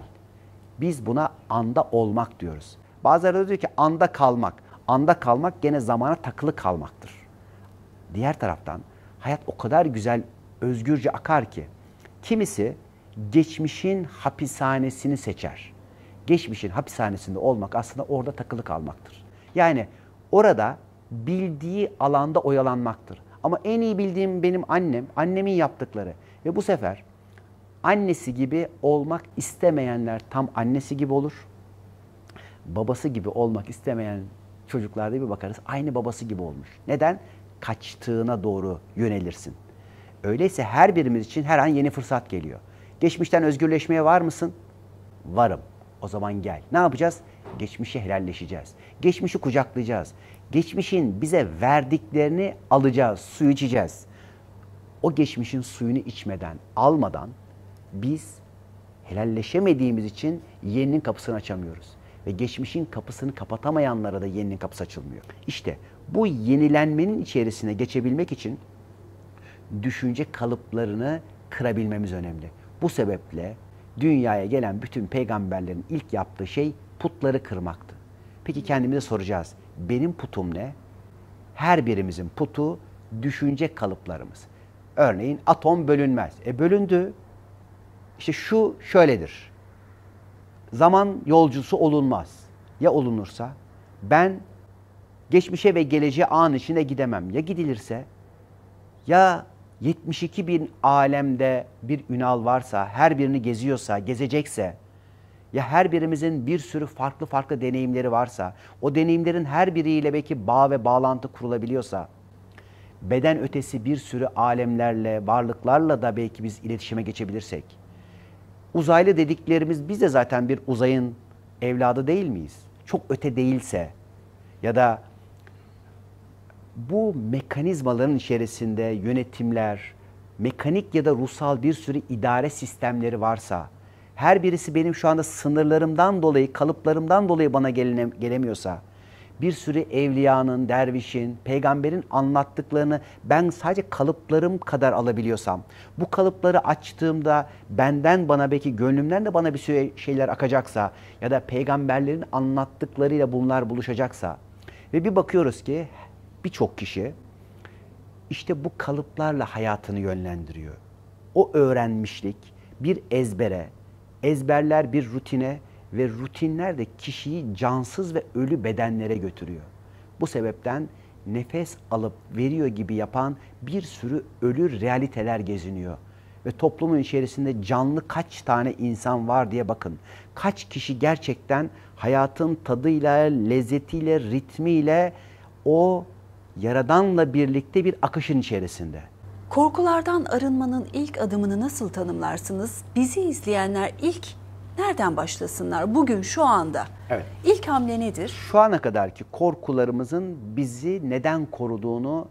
Biz buna anda olmak diyoruz. Bazıları diyor ki anda kalmak. Anda kalmak gene zamana takılı kalmaktır. Diğer taraftan hayat o kadar güzel, özgürce akar ki kimisi geçmişin hapishanesini seçer. Geçmişin hapishanesinde olmak aslında orada takılı kalmaktır. Yani orada bildiği alanda oyalanmaktır. Ama en iyi bildiğim benim annem, annemin yaptıkları. Ve bu sefer annesi gibi olmak istemeyenler tam annesi gibi olur. Babası gibi olmak istemeyen çocuklarda bir bakarız aynı babası gibi olmuş. Neden? Kaçtığına doğru yönelirsin. Öyleyse her birimiz için her an yeni fırsat geliyor. Geçmişten özgürleşmeye var mısın? Varım. O zaman gel. Ne yapacağız? Geçmişi helalleşeceğiz. Geçmişi kucaklayacağız. Geçmişin bize verdiklerini alacağız, su içeceğiz. O geçmişin suyunu içmeden, almadan biz helalleşemediğimiz için yeninin kapısını açamıyoruz. Ve geçmişin kapısını kapatamayanlara da yeninin kapısı açılmıyor. İşte bu yenilenmenin içerisine geçebilmek için düşünce kalıplarını kırabilmemiz önemli. Bu sebeple dünyaya gelen bütün peygamberlerin ilk yaptığı şey putları kırmaktı. Peki kendimize soracağız. Benim putum ne? Her birimizin putu düşünce kalıplarımız. Örneğin atom bölünmez. Bölündü. İşte şu şöyledir. Zaman yolcusu olunmaz. Ya olunursa? Ben geçmişe ve geleceğe an içinde gidemem. Ya gidilirse? Ya 72 bin alemde bir Ünal varsa, her birini geziyorsa, gezecekse, ya her birimizin bir sürü farklı farklı deneyimleri varsa, o deneyimlerin her biriyle belki bağ ve bağlantı kurulabiliyorsa, beden ötesi bir sürü alemlerle, varlıklarla da belki biz iletişime geçebilirsek, uzaylı dediklerimiz biz de zaten bir uzayın evladı değil miyiz? Çok öte değilse ya da bu mekanizmaların içerisinde yönetimler, mekanik ya da ruhsal bir sürü idare sistemleri varsa, her birisi benim şu anda sınırlarımdan dolayı, kalıplarımdan dolayı bana gelemiyorsa, bir sürü evliyanın, dervişin, peygamberin anlattıklarını ben sadece kalıplarım kadar alabiliyorsam, bu kalıpları açtığımda benden bana belki gönlümden de bana bir sürü şeyler akacaksa ya da peygamberlerin anlattıklarıyla bunlar buluşacaksa ve bir bakıyoruz ki birçok kişi işte bu kalıplarla hayatını yönlendiriyor. O öğrenmişlik bir ezbere, ezberler bir rutine ve rutinler de kişiyi cansız ve ölü bedenlere götürüyor. Bu sebepten nefes alıp veriyor gibi yapan bir sürü ölü realiteler geziniyor. Ve toplumun içerisinde canlı kaç tane insan var diye bakın. Kaç kişi gerçekten hayatın tadıyla, lezzetiyle, ritmiyle o Yaradan'la birlikte bir akışın içerisinde. Korkulardan arınmanın ilk adımını nasıl tanımlarsınız? Bizi izleyenler ilk nereden başlasınlar? Bugün, şu anda. Evet. İlk hamle nedir? Şu ana kadarki korkularımızın bizi neden koruduğunu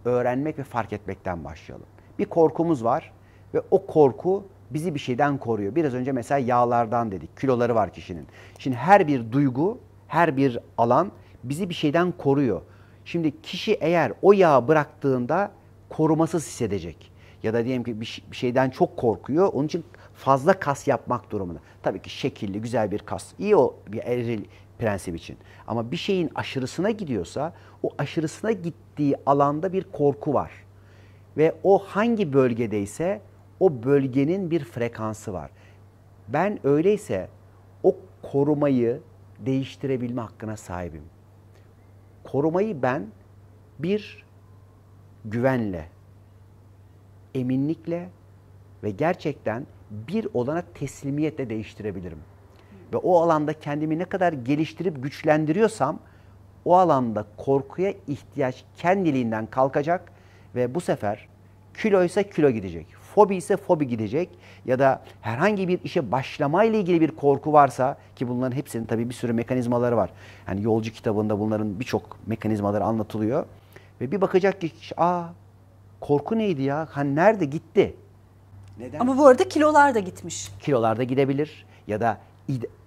öğrenmek ve fark etmekten başlayalım. Bir korkumuz var ve o korku bizi bir şeyden koruyor. Biraz önce mesela yağlardan dedik, kiloları var kişinin. Şimdi her bir duygu, her bir alan bizi bir şeyden koruyor. Şimdi kişi eğer o yağı bıraktığında korumasız hissedecek. Ya da diyelim ki bir şeyden çok korkuyor, onun için fazla kas yapmak durumunda. Tabii ki şekilli, güzel bir kas. İyi o bir eril prensip için. Ama bir şeyin aşırısına gidiyorsa o aşırısına gittiği alanda bir korku var. Ve o hangi bölgedeyse o bölgenin bir frekansı var. Ben öyleyse o korumayı değiştirebilme hakkına sahibim. Korumayı ben bir güvenle, eminlikle ve gerçekten bir olana teslimiyetle değiştirebilirim. Ve o alanda kendimi ne kadar geliştirip güçlendiriyorsam o alanda korkuya ihtiyaç kendiliğinden kalkacak ve bu sefer kiloysa kilo gidecek, fobi ise fobi gidecek ya da herhangi bir işe başlamayla ilgili bir korku varsa ki bunların hepsinin tabii bir sürü mekanizmaları var. Yani Yolcu kitabında bunların birçok mekanizmaları anlatılıyor ve bir bakacak ki korku neydi ya? Hani nerede gitti? Neden? Ama bu arada kilolar da gitmiş. Kilolarda gidebilir ya da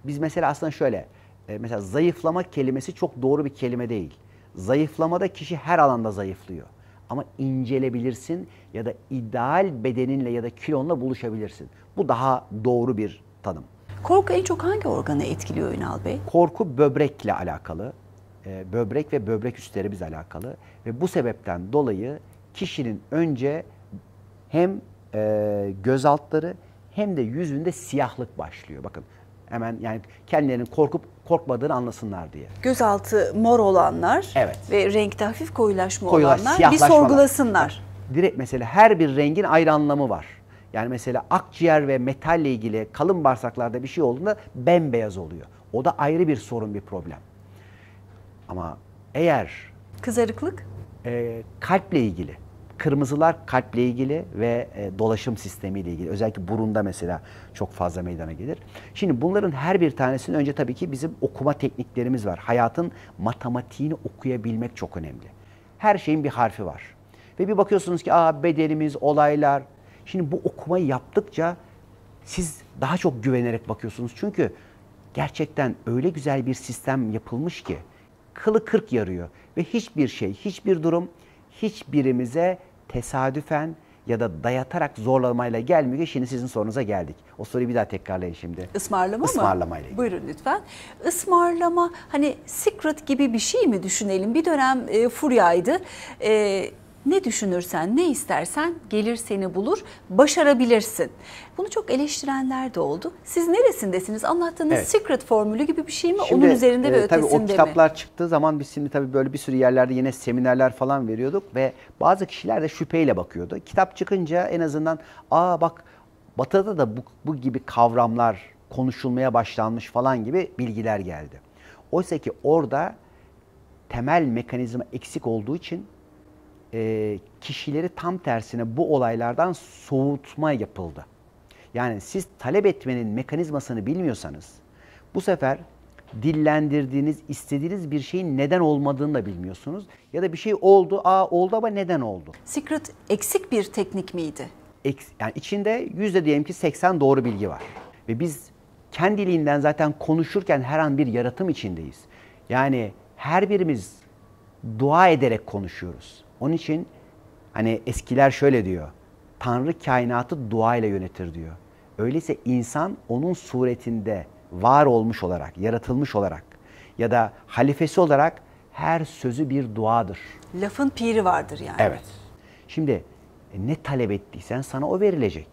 biz mesela aslında şöyle mesela zayıflama kelimesi çok doğru bir kelime değil. Zayıflamada kişi her alanda zayıflıyor. Ama incelebilirsin ya da ideal bedeninle ya da kilonla buluşabilirsin. Bu daha doğru bir tanım. Korku en çok hangi organı etkiliyor Ünal Bey? Korku böbrekle alakalı. Böbrek ve böbrek üstlerimizle alakalı. Ve bu sebepten dolayı kişinin önce hem göz altları hem de yüzünde siyahlık başlıyor. Bakın hemen yani kendilerinin korkup korkmadığını anlasınlar diye. Gözaltı mor olanlar ve renkte hafif koyulaşma olanlar bir sorgulasınlar. Direkt mesela her bir rengin ayrı anlamı var. Yani mesela akciğer ve metalle ilgili kalın bağırsaklarda bir şey olduğunda bembeyaz oluyor. O da ayrı bir sorun, bir problem. Ama eğer kızarıklık kalple ilgili, kırmızılar kalple ilgili ve dolaşım sistemiyle ilgili. Özellikle burunda mesela çok fazla meydana gelir. Şimdi bunların her bir tanesinin önce tabii ki bizim okuma tekniklerimiz var. Hayatın matematiğini okuyabilmek çok önemli. Her şeyin bir harfi var. Ve bir bakıyorsunuz ki bedenimiz, olaylar. Şimdi bu okumayı yaptıkça siz daha çok güvenerek bakıyorsunuz. Çünkü gerçekten öyle güzel bir sistem yapılmış ki kılı kırk yarıyor. Ve hiçbir şey, hiçbir durum hiçbirimize tesadüfen ya da dayatarak zorlamayla gelmiyor. Şimdi sizin sorunuza geldik. O soruyu bir daha tekrarlayın şimdi. Ismarlama mı? Ismarlamayla ilgili. Buyurun lütfen. Ismarlama hani secret gibi bir şey mi düşünelim? Bir dönem furyaydı. Ne düşünürsen, ne istersen gelir seni bulur, başarabilirsin. Bunu çok eleştirenler de oldu. Siz neresindesiniz? Anlattığınız secret formülü gibi bir şey mi? Şimdi, onun üzerinde ve ötesinde mi? Tabii o kitaplar çıktığı zaman biz şimdi tabii böyle bir sürü yerlerde yine seminerler falan veriyorduk ve bazı kişiler de şüpheyle bakıyordu. Kitap çıkınca en azından bak Batı'da da bu gibi kavramlar konuşulmaya başlanmış falan gibi bilgiler geldi. Oysa ki orada temel mekanizma eksik olduğu için kişileri tam tersine bu olaylardan soğutma yapıldı. Yani siz talep etmenin mekanizmasını bilmiyorsanız bu sefer dillendirdiğiniz, istediğiniz bir şeyin neden olmadığını da bilmiyorsunuz. Ya da bir şey oldu, oldu ama neden oldu? Secret eksik bir teknik miydi? Yani içinde diyelim ki 80 doğru bilgi var. Ve biz kendiliğinden zaten konuşurken her an bir yaratım içindeyiz. Yani her birimiz dua ederek konuşuyoruz. Onun için hani eskiler şöyle diyor. Tanrı kainatı duayla yönetir diyor. Öyleyse insan onun suretinde var olmuş olarak, yaratılmış olarak ya da halifesi olarak her sözü bir duadır. Lafın piri vardır yani. Evet. Şimdi ne talep ettiysen sana o verilecek.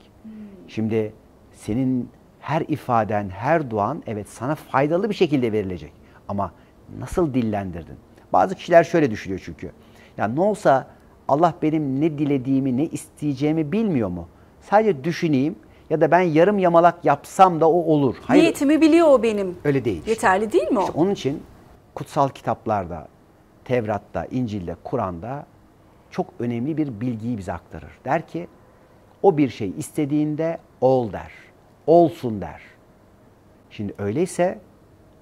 Şimdi senin her ifaden, her duan evet sana faydalı bir şekilde verilecek. Ama nasıl dillendirdin? Bazı kişiler şöyle düşünüyor çünkü. Ya ne olsa Allah benim ne dilediğimi, ne isteyeceğimi bilmiyor mu? Sadece düşüneyim ya da ben yarım yamalak yapsam da o olur. Hayır, Niyetimi biliyor o benim. öyle değil. Yeterli değil mi o? İşte onun için kutsal kitaplarda, Tevrat'ta, İncil'de, Kur'an'da çok önemli bir bilgiyi bize aktarır. Der ki o bir şey istediğinde ol der. Olsun der. Şimdi öyleyse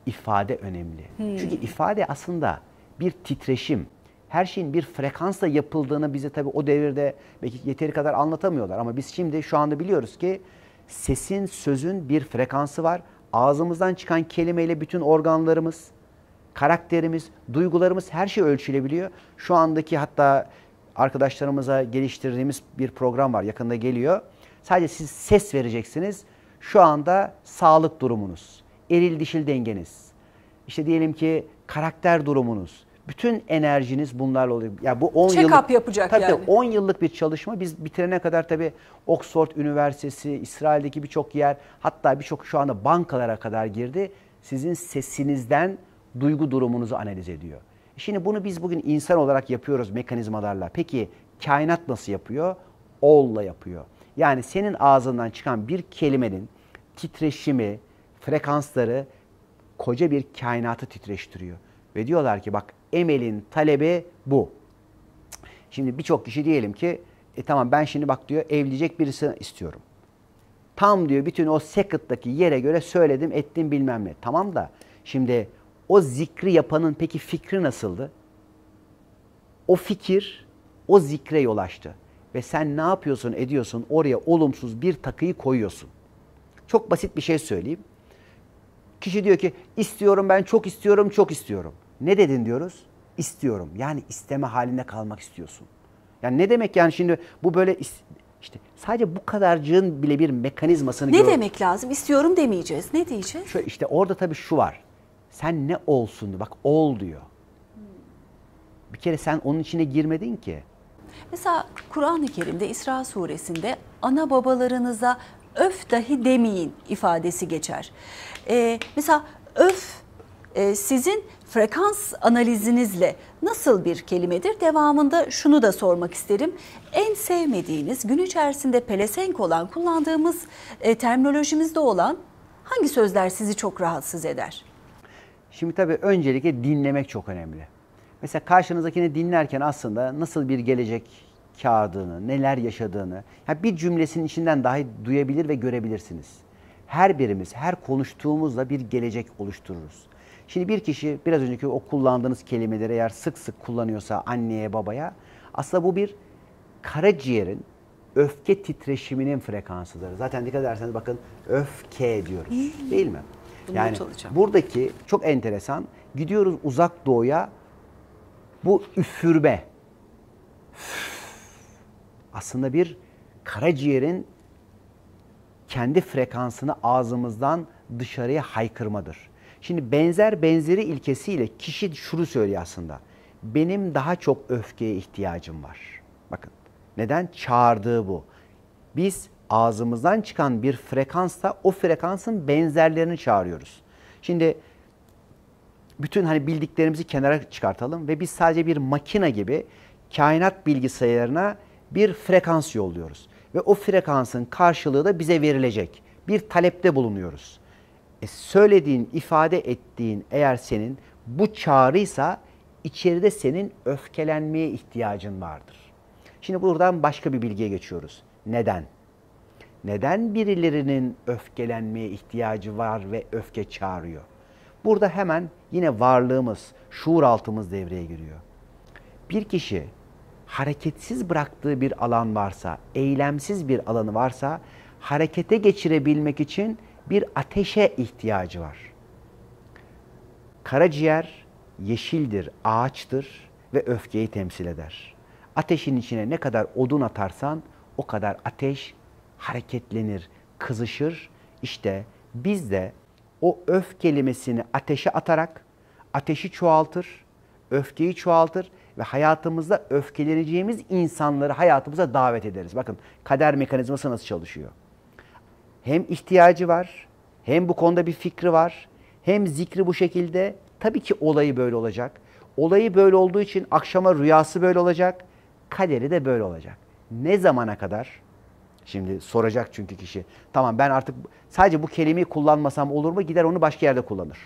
ifade önemli. Çünkü ifade aslında bir titreşim. Her şeyin bir frekansla yapıldığını bize tabii o devirde belki yeteri kadar anlatamıyorlar. Ama biz şimdi şu anda biliyoruz ki sesin, sözün bir frekansı var. Ağzımızdan çıkan kelimeyle bütün organlarımız, karakterimiz, duygularımız her şey ölçülebiliyor. Şu andaki hatta arkadaşlarımıza geliştirdiğimiz bir program var. Yakında geliyor. Sadece siz ses vereceksiniz. Şu anda sağlık durumunuz, eril dişil dengeniz, işte diyelim ki karakter durumunuz, bütün enerjiniz bunlarla oluyor. Ya bu 10 Check-up yapacak tabii yani. 10 yıllık bir çalışma. Biz bitirene kadar tabii Oxford Üniversitesi, İsrail'deki birçok yer, hatta birçok şu anda bankalara kadar girdi. Sizin sesinizden duygu durumunuzu analiz ediyor. Şimdi bunu biz bugün insan olarak yapıyoruz mekanizmalarla. Peki kainat nasıl yapıyor? All'la yapıyor. Yani senin ağzından çıkan bir kelimenin titreşimi, frekansları koca bir kainatı titreştiriyor. Ve diyorlar ki bak emelin talebi bu. Şimdi birçok kişi diyelim ki tamam ben şimdi bak diyor evlenecek birisini istiyorum. Tam diyor bütün o second'daki yere göre söyledim ettim bilmem ne. Tamam da şimdi o zikri yapanın peki fikri nasıldı? O fikir o zikre yol açtı. Ve sen ne yapıyorsun ediyorsun oraya olumsuz bir takıyı koyuyorsun. Çok basit bir şey söyleyeyim. Kişi diyor ki istiyorum ben çok istiyorum çok istiyorum. Ne dedin diyoruz? İstiyorum. Yani isteme halinde kalmak istiyorsun. Yani ne demek yani şimdi bu böyle işte sadece bu kadarcığın bile bir mekanizmasını Ne demek lazım? İstiyorum demeyeceğiz. Ne diyeceğiz? Şöyle işte orada tabii şu var. Sen ne olsun diyor. Bak ol diyor. Bir kere sen onun içine girmedin ki. Mesela Kur'an-ı Kerim'de İsra suresinde ana babalarınıza öf dahi demeyin ifadesi geçer. Mesela öf sizin frekans analizinizle nasıl bir kelimedir? Devamında şunu da sormak isterim. En sevmediğiniz, gün içerisinde pelesenk olan, kullandığımız terminolojimizde olan hangi sözler sizi çok rahatsız eder? Şimdi tabii öncelikle dinlemek çok önemli. Mesela karşınızdakini dinlerken aslında nasıl bir gelecek kağıdını, neler yaşadığını bir cümlesinin içinden dahi duyabilir ve görebilirsiniz. Her birimiz, her konuştuğumuzla bir gelecek oluştururuz. Şimdi bir kişi biraz önceki o kullandığınız kelimeleri eğer sık sık kullanıyorsa anneye, babaya aslında bu bir karaciğerin öfke titreşiminin frekansıdır. Zaten dikkat ederseniz bakın öfke diyoruz değil mi? Yani buradaki çok enteresan gidiyoruz uzak doğuya bu üfürme aslında bir karaciğerin kendi frekansını ağzımızdan dışarıya haykırmadır. Şimdi benzer benzeri ilkesiyle kişi şunu söylüyor aslında. Benim daha çok öfkeye ihtiyacım var. Bakın neden? Çağırdığı bu. Biz ağzımızdan çıkan bir frekansla o frekansın benzerlerini çağırıyoruz. Şimdi bütün hani bildiklerimizi kenara çıkartalım ve biz sadece bir makine gibi kainat bilgisayarına bir frekans yolluyoruz. Ve o frekansın karşılığı da bize verilecek. Bir talepte bulunuyoruz. Söylediğin, ifade ettiğin eğer senin bu çağrıysa içeride senin öfkelenmeye ihtiyacın vardır. Şimdi buradan başka bir bilgiye geçiyoruz. Neden? Neden birilerinin öfkelenmeye ihtiyacı var ve öfke çağırıyor? Burada hemen yine varlığımız, şuur altımız devreye giriyor. Bir kişi hareketsiz bıraktığı bir alan varsa, eylemsiz bir alanı varsa harekete geçirebilmek için bir ateşe ihtiyacı var. Karaciğer yeşildir, ağaçtır ve öfkeyi temsil eder. Ateşin içine ne kadar odun atarsan o kadar ateş hareketlenir, kızışır. İşte biz de o öf kelimesini ateşe atarak ateşi çoğaltır, öfkeyi çoğaltır ve hayatımızda öfkeleneceğimiz insanları hayatımıza davet ederiz. Bakın kader mekanizması nasıl çalışıyor. Hem ihtiyacı var, hem bu konuda bir fikri var, hem zikri bu şekilde. Tabii ki olayı böyle olacak. Olayı böyle olduğu için akşama rüyası böyle olacak, kaderi de böyle olacak. Ne zamana kadar? Şimdi soracak çünkü kişi. Tamam, ben artık sadece bu kelimeyi kullanmasam olur mu? Gider onu başka yerde kullanır.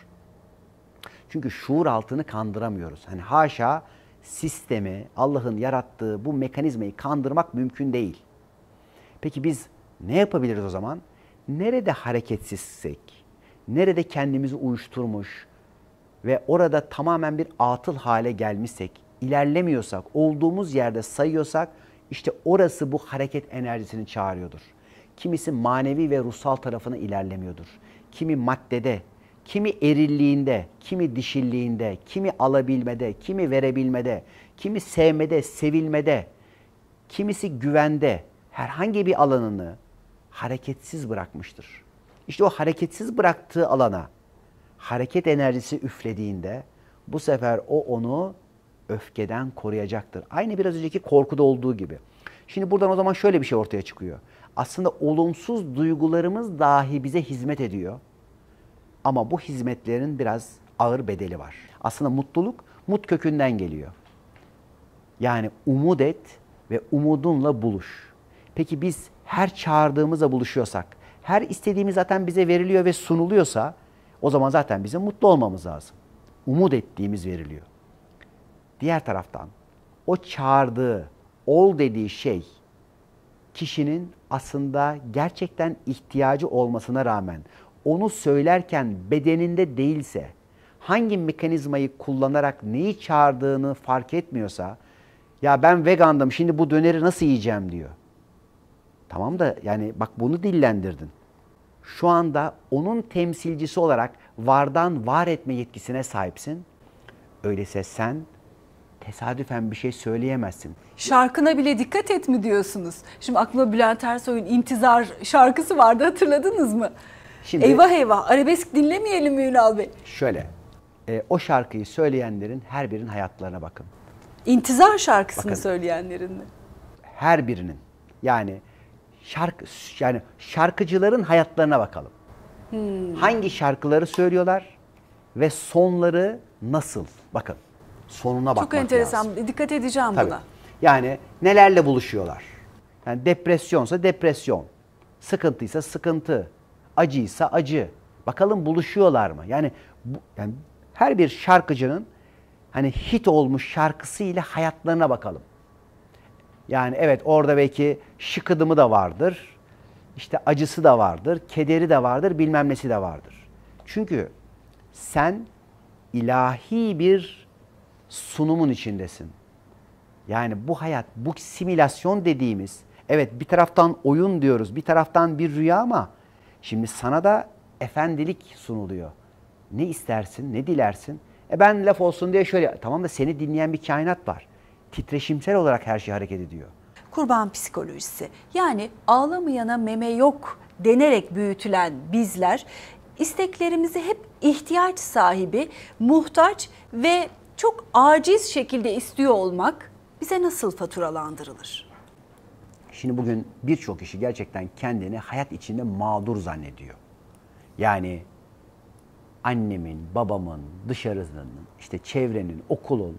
Çünkü şuur altını kandıramıyoruz. Hani haşa sistemi, Allah'ın yarattığı bu mekanizmayı kandırmak mümkün değil. Peki biz ne yapabiliriz o zaman? Nerede hareketsizsek, nerede kendimizi uyuşturmuş ve orada tamamen bir atıl hale gelmişsek, ilerlemiyorsak, olduğumuz yerde sayıyorsak, işte orası bu hareket enerjisini çağırıyordur. Kimisi manevi ve ruhsal tarafına ilerlemiyordur. Kimi maddede, kimi erilliğinde, kimi dişilliğinde, kimi alabilmede, kimi verebilmede, kimi sevmede, sevilmede, kimisi güvende, herhangi bir alanını hareketsiz bırakmıştır. İşte o hareketsiz bıraktığı alana hareket enerjisi üflediğinde bu sefer o onu öfkeden koruyacaktır. Aynı biraz önceki korkuda olduğu gibi. Şimdi buradan o zaman şöyle bir şey ortaya çıkıyor. Aslında olumsuz duygularımız dahi bize hizmet ediyor. Ama bu hizmetlerin biraz ağır bedeli var. Aslında mutluluk mut kökünden geliyor. Yani umut et ve umudunla buluş. Peki biz her çağırdığımızda buluşuyorsak, her istediğimiz zaten bize veriliyor ve sunuluyorsa o zaman zaten bizim mutlu olmamız lazım. Umut ettiğimiz veriliyor. Diğer taraftan o çağırdığı, ol dediği şey kişinin aslında gerçekten ihtiyacı olmasına rağmen onu söylerken bedeninde değilse, hangi mekanizmayı kullanarak neyi çağırdığını fark etmiyorsa, ya ben vegandım şimdi bu döneri nasıl yiyeceğim diyor. Tamam da yani bak bunu dillendirdin. Şu anda onun temsilcisi olarak vardan var etme yetkisine sahipsin. Öyleyse sen tesadüfen bir şey söyleyemezsin. Şarkına bile dikkat et mi diyorsunuz? Şimdi aklıma Bülent Ersoy'un İntizar şarkısı vardı, hatırladınız mı? Şimdi, eyvah eyvah, arabesk dinlemeyelim mi Ünal Bey? Şöyle, o şarkıyı söyleyenlerin her birinin hayatlarına bakın. İntizar şarkısını Bakın. söyleyenlerin mi? Her birinin. Yani şarkıcıların hayatlarına bakalım. Hangi şarkıları söylüyorlar ve sonları nasıl? Bakın. Sonuna bakmak Çok enteresan. lazım. Dikkat edeceğim Tabii. buna. Yani nelerle buluşuyorlar? Yani depresyonsa depresyon, sıkıntıysa sıkıntı, acıysa acı. Bakalım buluşuyorlar mı? Yani her bir şarkıcının hani hit olmuş şarkısıyla hayatlarına bakalım. Yani evet, orada belki şıkıdımı da vardır, işte acısı da vardır, kederi de vardır, bilmem nesi de vardır. Çünkü sen ilahi bir sunumun içindesin. Yani bu hayat, bu simülasyon dediğimiz, evet bir taraftan oyun diyoruz, bir taraftan bir rüya ama şimdi sana da efendilik sunuluyor. Ne istersin, ne dilersin? Ben laf olsun diye şöyle, tamam da seni dinleyen bir kainat var. Titreşimsel olarak her şey hareket ediyor. Kurban psikolojisi, yani ağlamayana meme yok denerek büyütülen bizler isteklerimizi hep ihtiyaç sahibi, muhtaç ve çok aciz şekilde istiyor olmak bize nasıl faturalandırılır? Şimdi bugün birçok kişi gerçekten kendini hayat içinde mağdur zannediyor. Yani annemin, babamın, dışarının, işte çevrenin, okulun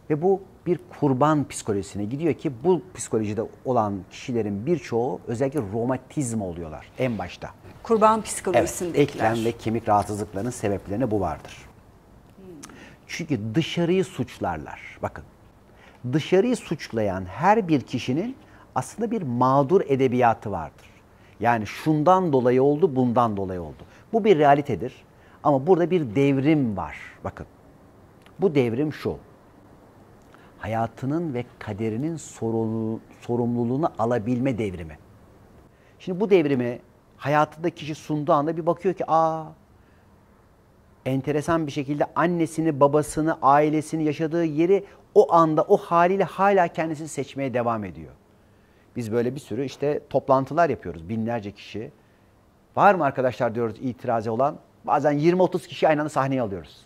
ve bu bir kurban psikolojisine gidiyor ki bu psikolojide olan kişilerin birçoğu özellikle romatizma oluyorlar en başta. Kurban psikolojisindekiler. Evet, eklem ve kemik rahatsızlıklarının sebeplerine bu vardır. Çünkü dışarıyı suçlarlar. Bakın, dışarıyı suçlayan her bir kişinin aslında bir mağdur edebiyatı vardır. Yani şundan dolayı oldu, bundan dolayı oldu. Bu bir realitedir. Ama burada bir devrim var. Bakın, bu devrim şu. Hayatının ve kaderinin sorumluluğunu alabilme devrimi. Şimdi bu devrimi hayatında kişi sunduğu anda bir bakıyor ki enteresan bir şekilde annesini, babasını, ailesini, yaşadığı yeri o anda o haliyle hala kendisini seçmeye devam ediyor. Biz böyle bir sürü işte toplantılar yapıyoruz. Binlerce kişi. Var mı arkadaşlar diyoruz itirazı olan? Bazen 20-30 kişi aynı anda sahneye alıyoruz.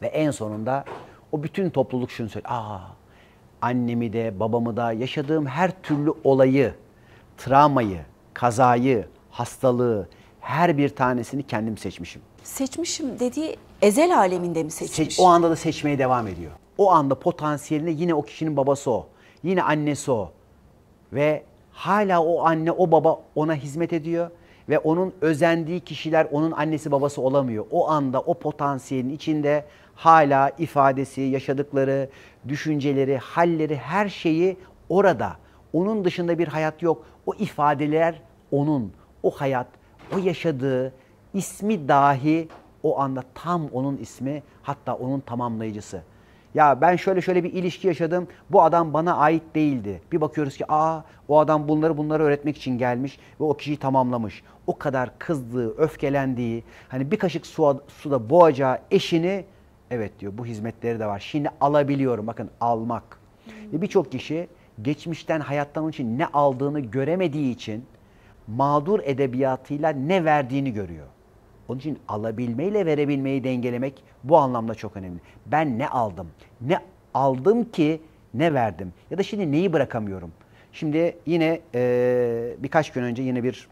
Ve en sonunda O bütün topluluk şunu söylüyor. Annemi de babamı da yaşadığım her türlü olayı, travmayı, kazayı, hastalığı her bir tanesini kendim seçmişim. Seçmişim dediği ezel aleminde mi seçmiş? O anda da seçmeye devam ediyor. O anda potansiyeline yine o kişinin babası o. Yine annesi o. Ve hala o anne, o baba ona hizmet ediyor. Ve onun özendiği kişiler onun annesi babası olamıyor. O anda o potansiyelin içinde hala ifadesi, yaşadıkları, düşünceleri, halleri, her şeyi orada. Onun dışında bir hayat yok. O ifadeler onun, o hayat, o yaşadığı ismi dahi o anda tam onun ismi, hatta onun tamamlayıcısı. Ya ben şöyle bir ilişki yaşadım. Bu adam bana ait değildi. Bir bakıyoruz ki o adam bunları öğretmek için gelmiş ve o kişiyi tamamlamış. O kadar kızdığı, öfkelendiği, hani bir kaşık suda boğacağı eşini, evet diyor, bu hizmetleri de var. Şimdi alabiliyorum. Bakın, almak. Ve birçok kişi geçmişten, hayattan onun için ne aldığını göremediği için mağdur edebiyatıyla ne verdiğini görüyor. Onun için alabilmeyle verebilmeyi dengelemek bu anlamda çok önemli. Ben ne aldım? Ne aldım ki ne verdim? Ya da şimdi neyi bırakamıyorum? Şimdi yine birkaç gün önce yine bir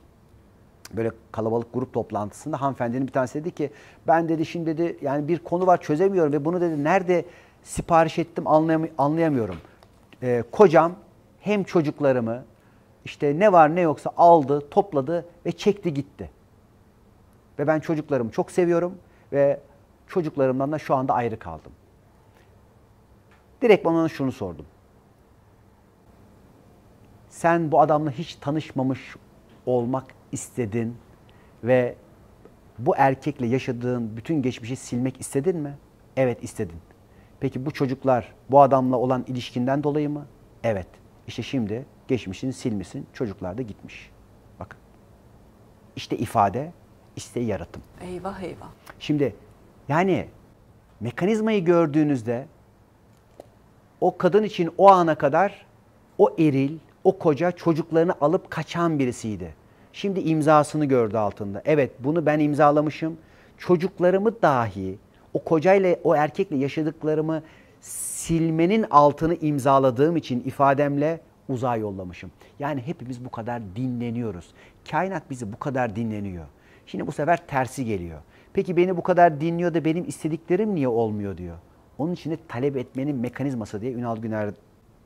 böyle kalabalık grup toplantısında hanımefendinin bir tanesi dedi ki, ben dedi şimdi dedi yani bir konu var çözemiyorum ve bunu dedi nerede sipariş ettim anlayamıyorum. Kocam hem çocuklarımı işte ne var ne yoksa aldı, topladı ve çekti gitti. Ve ben çocuklarımı çok seviyorum ve çocuklarımdan da şu anda ayrı kaldım. Direkt bana şunu sordum. Sen bu adamla hiç tanışmamış olmak istedin ve bu erkekle yaşadığın bütün geçmişi silmek istedin mi? Evet, istedin. Peki bu çocuklar bu adamla olan ilişkinden dolayı mı? Evet. İşte şimdi geçmişini silmişsin, çocuklar da gitmiş. Bakın. İşte ifade, işte yaratım. Eyvah eyvah. Şimdi yani mekanizmayı gördüğünüzde o kadın için o ana kadar o eril, o koca çocuklarını alıp kaçan birisiydi. Şimdi imzasını gördü altında. Evet, bunu ben imzalamışım. Çocuklarımı dahi o kocayla, o erkekle yaşadıklarımı silmenin altını imzaladığım için ifademle uzağa yollamışım. Yani hepimiz bu kadar dinleniyoruz. Kainat bizi bu kadar dinleniyor. Şimdi bu sefer tersi geliyor. Peki beni bu kadar dinliyor da benim istediklerim niye olmuyor diyor. Onun için de talep etmenin mekanizması diye Ünal Güner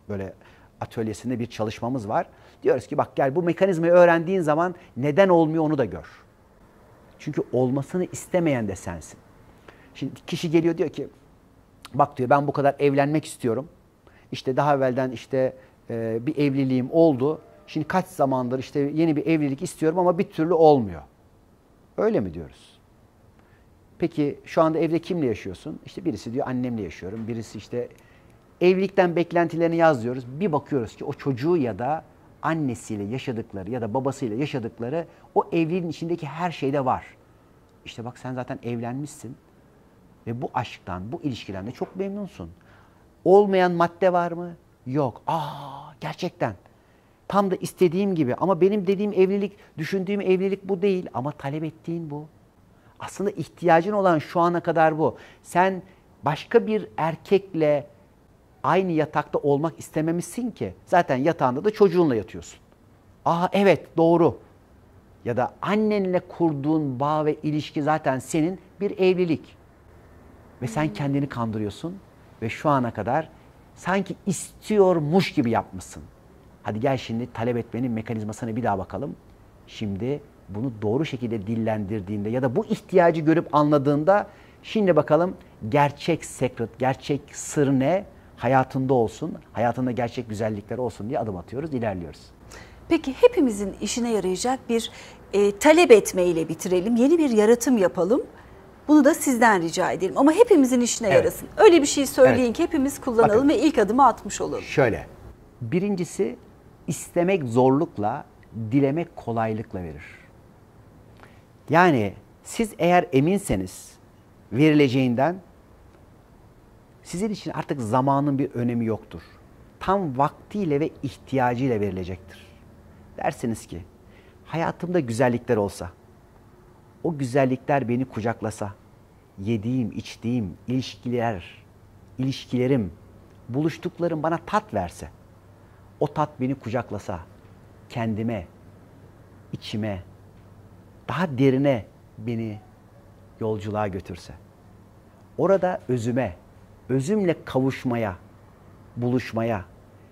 böyle atölyesinde bir çalışmamız var. Diyoruz ki bak gel, bu mekanizmayı öğrendiğin zaman neden olmuyor onu da gör. Çünkü olmasını istemeyen de sensin. Şimdi kişi geliyor diyor ki bak diyor, ben bu kadar evlenmek istiyorum. İşte daha evvelden işte bir evliliğim oldu. Şimdi kaç zamandır işte yeni bir evlilik istiyorum ama bir türlü olmuyor. Öyle mi diyoruz? Peki şu anda evde kimle yaşıyorsun? İşte birisi diyor annemle yaşıyorum. Birisi işte evlilikten beklentilerini yaz diyoruz. Bir bakıyoruz ki o çocuğu ya da annesiyle yaşadıkları ya da babasıyla yaşadıkları o evliliğin içindeki her şeyde var. İşte bak, sen zaten evlenmişsin ve bu aşktan, bu ilişkiden de çok memnunsun. Olmayan madde var mı? Yok. Gerçekten. Tam da istediğim gibi ama benim dediğim evlilik, düşündüğüm evlilik bu değil ama talep ettiğin bu. Aslında ihtiyacın olan şu ana kadar bu. Sen başka bir erkekle aynı yatakta olmak istememişsin ki. Zaten yatağında da çocuğunla yatıyorsun. Evet, doğru. Ya da annenle kurduğun bağ ve ilişki zaten senin bir evlilik. Ve sen kendini kandırıyorsun ve şu ana kadar sanki istiyormuş gibi yapmışsın. Hadi gel şimdi talep etmenin mekanizmasına bir daha bakalım. Şimdi bunu doğru şekilde dillendirdiğinde ya da bu ihtiyacı görüp anladığında şimdi bakalım gerçek secret, gerçek sır ne? Hayatında olsun, hayatında gerçek güzellikler olsun diye adım atıyoruz, ilerliyoruz. Peki hepimizin işine yarayacak bir talep etmeyle bitirelim. Yeni bir yaratım yapalım. Bunu da sizden rica edelim. Ama hepimizin işine yarasın. Öyle bir şey söyleyin ki hepimiz kullanalım. Bakın, ve ilk adımı atmış olalım. Şöyle, birincisi istemek zorlukla, dilemek kolaylıkla verir. Yani siz eğer eminseniz verileceğinden, sizin için artık zamanın bir önemi yoktur. Tam vaktiyle ve ihtiyacıyla verilecektir. Dersiniz ki hayatımda güzellikler olsa, o güzellikler beni kucaklasa, yediğim, içtiğim ilişkiler ilişkilerim, buluştuklarım bana tat verse, o tat beni kucaklasa, kendime, içime, daha derine beni yolculuğa götürse, orada özüme, özümle kavuşmaya, buluşmaya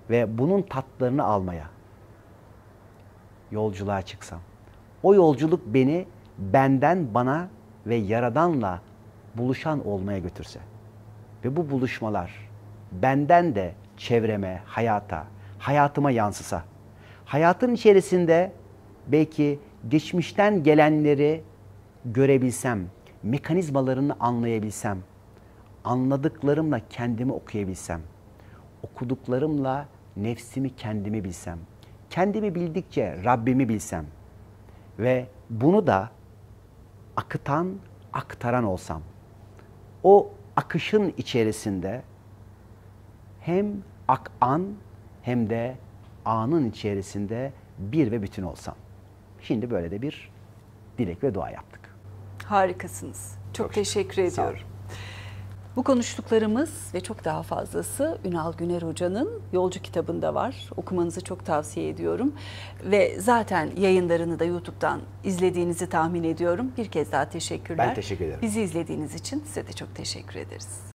ve bunun tatlarını almaya yolculuğa çıksam, o yolculuk beni benden bana ve Yaradan'la buluşan olmaya götürse ve bu buluşmalar benden de çevreme, hayatıma yansısa, hayatın içerisinde belki geçmişten gelenleri görebilsem, mekanizmalarını anlayabilsem, anladıklarımla kendimi okuyabilsem, okuduklarımla nefsimi kendimi bilsem, kendimi bildikçe Rabbimi bilsem ve bunu da akıtan, aktaran olsam, o akışın içerisinde hem akan hem de anın içerisinde bir ve bütün olsam. Şimdi böyle de bir dilek ve dua yaptık. Harikasınız. Çok teşekkür Sağ olun. ediyorum. Bu konuştuklarımız ve çok daha fazlası Ünal Güner Hoca'nın Yolcu kitabında var. Okumanızı çok tavsiye ediyorum. Ve zaten yayınlarını da YouTube'dan izlediğinizi tahmin ediyorum. Bir kez daha teşekkürler. Ben teşekkür ederim. Bizi izlediğiniz için size de çok teşekkür ederiz.